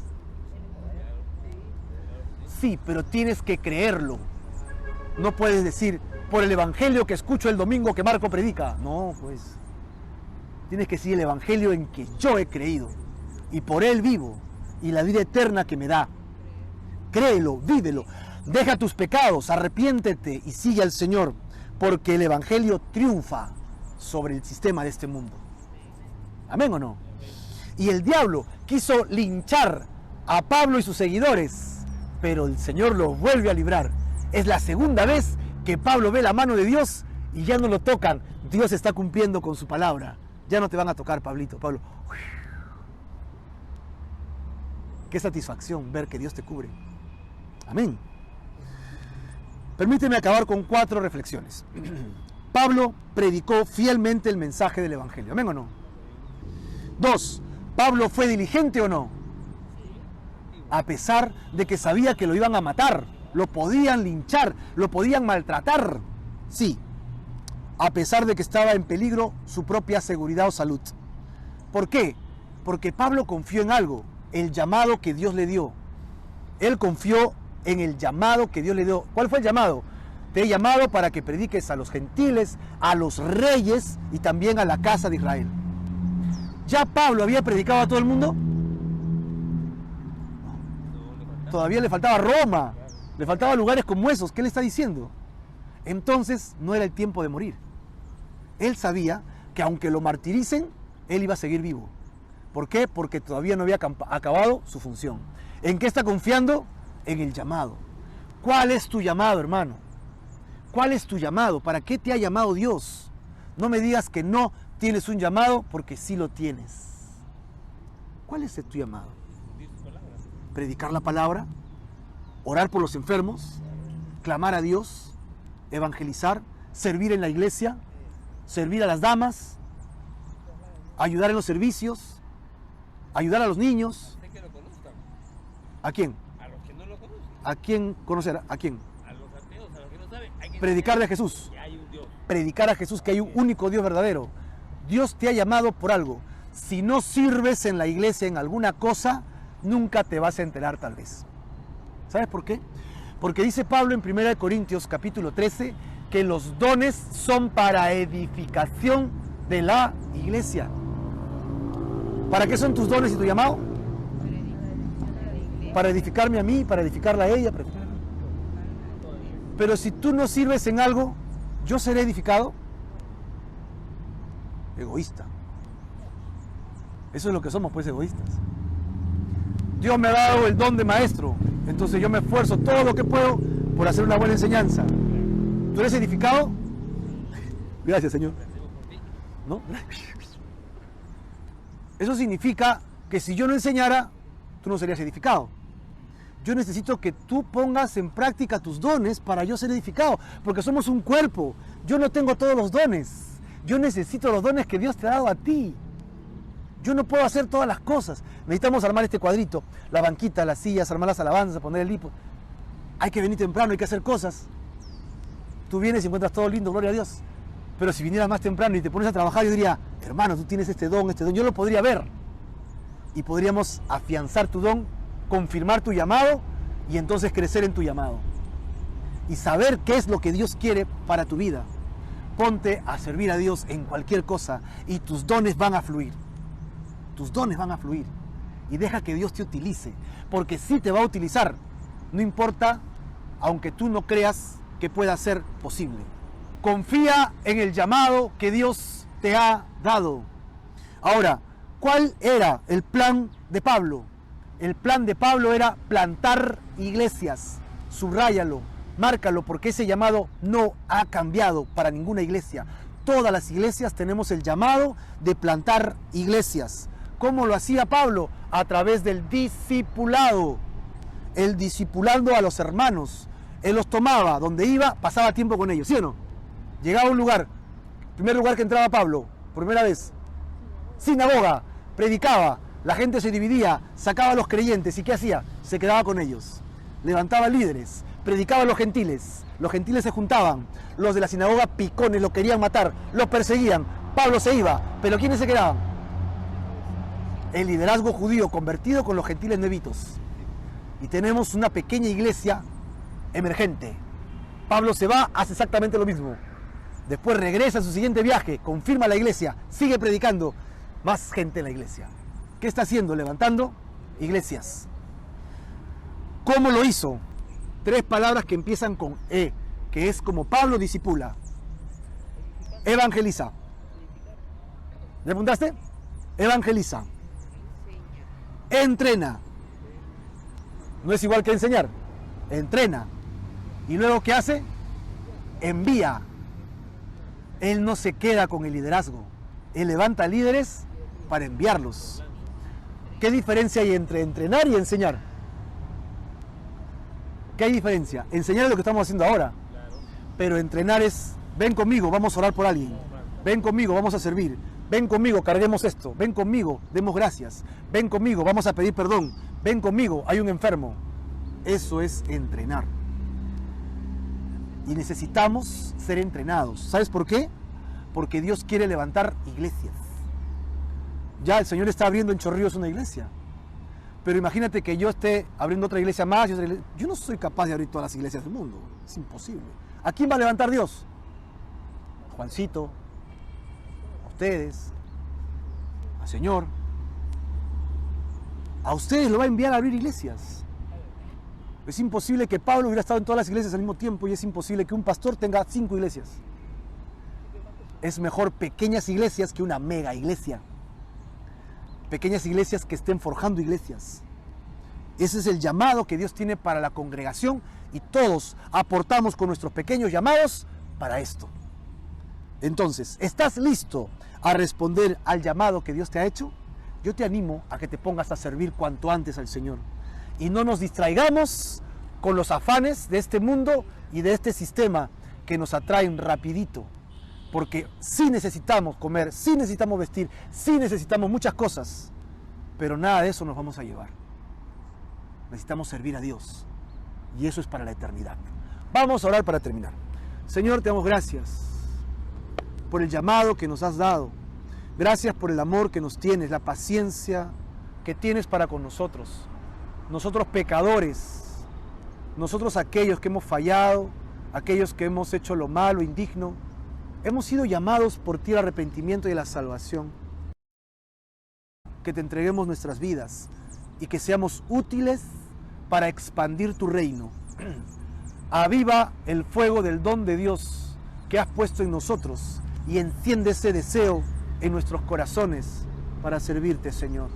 Sí, pero tienes que creerlo. No puedes decir, por el evangelio que escucho el domingo que Marco predica. No, pues. Tienes que decir el evangelio en que yo he creído. Y por él vivo. Y la vida eterna que me da. Créelo, vívelo. Deja tus pecados, arrepiéntete y sigue al Señor. Porque el evangelio triunfa sobre el sistema de este mundo. ¿Amén o no? Y el diablo quiso linchar a Pablo y sus seguidores. Pero el Señor los vuelve a librar. Es la segunda vez que Pablo ve la mano de Dios y ya no lo tocan. Dios está cumpliendo con su palabra. Ya no te van a tocar, Pablito. Pablo. Qué satisfacción ver que Dios te cubre. Amén. Permíteme acabar con 4 reflexiones. Pablo predicó fielmente el mensaje del evangelio. ¿Amén o no? 2. ¿Pablo fue diligente o no? A pesar de que sabía que lo iban a matar, lo podían linchar, lo podían maltratar. Sí, a pesar de que estaba en peligro su propia seguridad o salud. ¿Por qué? Porque Pablo confió en algo, el llamado que Dios le dio. Él confió en el llamado que Dios le dio. ¿Cuál fue el llamado? Te he llamado para que prediques a los gentiles, a los reyes y también a la casa de Israel. ¿Ya Pablo había predicado a todo el mundo? Todavía le faltaba Roma, le faltaban lugares como esos. ¿Qué le está diciendo? Entonces no era el tiempo de morir. Él sabía que aunque lo martiricen, él iba a seguir vivo. ¿Por qué? Porque todavía no había acabado su función. ¿En qué está confiando? En el llamado. ¿Cuál es tu llamado, hermano? ¿Cuál es tu llamado? ¿Para qué te ha llamado Dios? No me digas que no tienes un llamado, porque sí lo tienes. ¿Cuál es tu llamado? Predicar la palabra, orar por los enfermos, clamar a Dios, evangelizar, servir en la iglesia, servir a las damas, ayudar en los servicios, ayudar a los niños. ¿A quién? A los que no lo conocen. ¿A quién conocer? ¿A quién? A los ateos, a los que no saben. Predicarle a Jesús. Que hay un Dios. Predicar a Jesús, que hay un único Dios verdadero. Dios te ha llamado por algo. Si no sirves en la iglesia en alguna cosa, nunca te vas a enterar tal vez. ¿Sabes por qué? Porque dice Pablo en 1 Corintios capítulo 13 que los dones son para edificación de la iglesia. ¿Para qué son tus dones y tu llamado? Para edificarme a mí, para edificarla a ella. Pero si tú no sirves en algo, ¿yo seré edificado? Egoísta. Eso es lo que somos, pues, egoístas. Dios me ha dado el don de maestro, entonces yo me esfuerzo todo lo que puedo por hacer una buena enseñanza. ¿Tú eres edificado? Gracias, Señor. ¿No? Eso significa que si yo no enseñara, tú no serías edificado. Yo necesito que tú pongas en práctica tus dones para yo ser edificado, porque somos un cuerpo. Yo no tengo todos los dones. Yo necesito los dones que Dios te ha dado a ti. Yo no puedo hacer todas las cosas. Necesitamos armar este cuadrito, la banquita, las sillas, armar las alabanzas, poner el lipo. Hay que venir temprano, hay que hacer cosas. Tú vienes y encuentras todo lindo, gloria a Dios. Pero si vinieras más temprano y te pones a trabajar, yo diría, hermano, tú tienes este don. Yo lo podría ver. Y podríamos afianzar tu don, confirmar tu llamado y entonces crecer en tu llamado. Y saber qué es lo que Dios quiere para tu vida. Ponte a servir a Dios en cualquier cosa y tus dones van a fluir. Tus dones van a fluir. Y deja que Dios te utilice. Porque sí te va a utilizar. No importa, aunque tú no creas que pueda ser posible. Confía en el llamado que Dios te ha dado. Ahora, ¿cuál era el plan de Pablo? El plan de Pablo era plantar iglesias. Subráyalo, márcalo, porque ese llamado no ha cambiado para ninguna iglesia. Todas las iglesias tenemos el llamado de plantar iglesias. ¿Cómo lo hacía Pablo? A través del discipulado. Él discipulando a los hermanos. Él los tomaba, donde iba, pasaba tiempo con ellos, ¿sí o no? Llegaba a un lugar, primer lugar que entraba Pablo, primera vez, sinagoga, predicaba, la gente se dividía, sacaba a los creyentes, ¿y qué hacía? Se quedaba con ellos, levantaba líderes, predicaba a los gentiles se juntaban, los de la sinagoga picones, lo querían matar, los perseguían, Pablo se iba, pero ¿quiénes se quedaban? El liderazgo judío convertido con los gentiles nuevitos. Y tenemos una pequeña iglesia emergente. Pablo se va, hace exactamente lo mismo. Después regresa a su siguiente viaje, confirma la iglesia, sigue predicando, más gente en la iglesia. ¿Qué está haciendo? Levantando iglesias. ¿Cómo lo hizo? 3 palabras que empiezan con E, que es como Pablo discipula. Evangeliza. ¿Le apuntaste? Evangeliza. Entrena. No es igual que enseñar. Entrena. ¿Y luego qué hace? Envía. Él no se queda con el liderazgo. Él levanta líderes para enviarlos. ¿Qué diferencia hay entre entrenar y enseñar? ¿Qué hay diferencia? Enseñar es lo que estamos haciendo ahora. Pero entrenar es, ven conmigo, vamos a orar por alguien. Ven conmigo, vamos a servir. Ven conmigo, carguemos esto. Ven conmigo, demos gracias. Ven conmigo, vamos a pedir perdón. Ven conmigo, hay un enfermo. Eso es entrenar. Y necesitamos ser entrenados. ¿Sabes por qué? Porque Dios quiere levantar iglesias. Ya el Señor está abriendo en Chorrillos una iglesia. Pero imagínate que yo esté abriendo otra iglesia más. Yo no soy capaz de abrir todas las iglesias del mundo. Es imposible. ¿A quién va a levantar Dios? A Juancito, a ustedes, al Señor. A ustedes lo va a enviar a abrir iglesias. Es imposible que Pablo hubiera estado en todas las iglesias al mismo tiempo y es imposible que un pastor tenga 5 iglesias. Es mejor pequeñas iglesias que una mega iglesia. Pequeñas iglesias que estén forjando iglesias. Ese es el llamado que Dios tiene para la congregación y todos aportamos con nuestros pequeños llamados para esto. Entonces, ¿estás listo a responder al llamado que Dios te ha hecho? Yo te animo a que te pongas a servir cuanto antes al Señor. Y no nos distraigamos con los afanes de este mundo y de este sistema que nos atraen rapidito. Porque sí necesitamos comer, sí necesitamos vestir, sí necesitamos muchas cosas. Pero nada de eso nos vamos a llevar. Necesitamos servir a Dios. Y eso es para la eternidad. Vamos a orar para terminar. Señor, te damos gracias por el llamado que nos has dado. Gracias por el amor que nos tienes, la paciencia que tienes para con nosotros. nosotros pecadores, nosotros aquellos que hemos fallado, aquellos que hemos hecho lo malo, indigno, hemos sido llamados por ti al arrepentimiento y a la salvación. Que te entreguemos nuestras vidas y que seamos útiles para expandir tu reino. Aviva el fuego del don de Dios que has puesto en nosotros y enciende ese deseo en nuestros corazones para servirte, Señor.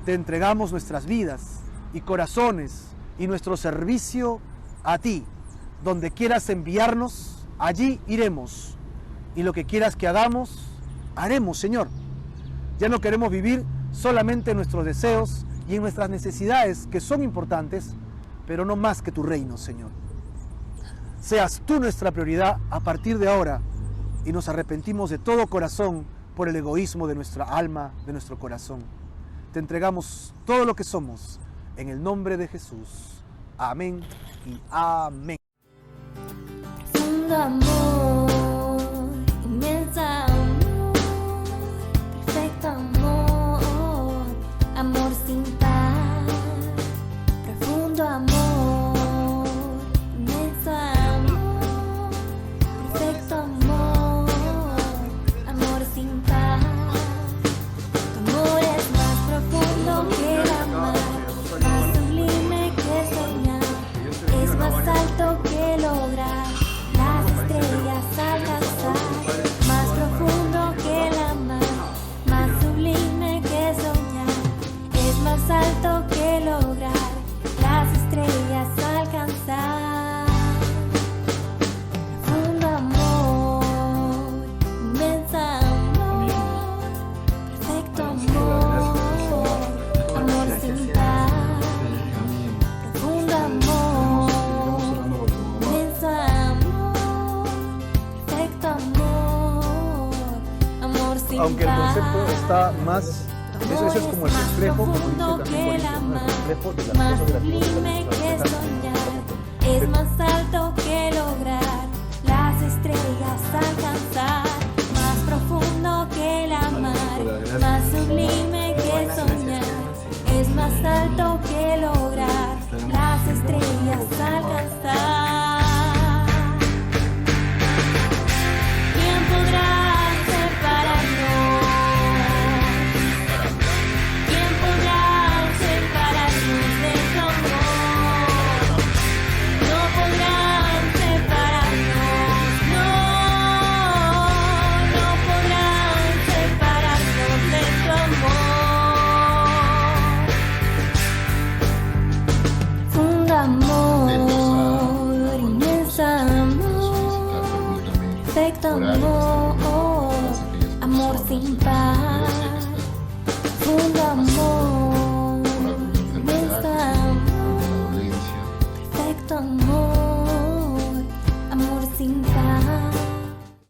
Te entregamos nuestras vidas y corazones y nuestro servicio a ti. Donde quieras enviarnos, allí iremos. Y lo que quieras que hagamos, haremos, Señor. Ya no queremos vivir solamente en nuestros deseos y en nuestras necesidades, que son importantes, pero no más que tu reino, Señor. Seas tú nuestra prioridad a partir de ahora y nos arrepentimos de todo corazón por el egoísmo de nuestra alma, de nuestro corazón. Te entregamos todo lo que somos en el nombre de Jesús. Amén y amén. Profundo amor, inmenso amor, perfecto amor, amor sin par. Profundo amor, inmenso amor, perfecto amor, amor sin par. Tu amor es más profundo que la mar, más sublime que soñar, es más alto que lograr las estrellas alcanzar, más profundo que la mar, más sublime que soñar, es más alto que lograr las estrellas alcanzar. Profundo amor, inmenso amor, perfecto amor, amor sin par. Profundo amor, inmenso amor, perfecto amor, amor sin par. Aunque el concepto está más... Eso es como el reflejo, como dice también Juanito, ¿no? El reflejo de las más cosas de la sublime que soñar, es más alto que lograr las estrellas alcanzar, más profundo que la mar, más sublime que soñar, es más alto que lograr las estrellas alcanzar. ¿Quién podrá separarnos? ¿Quién podrá separarnos de tu amor? No podrán separarnos, no podrán separarnos de tu amor. Profundo amor, inmenso amor, perfecto amor, amor sin par. Profundo amor, inmenso amor, perfecto amor, amor sin par.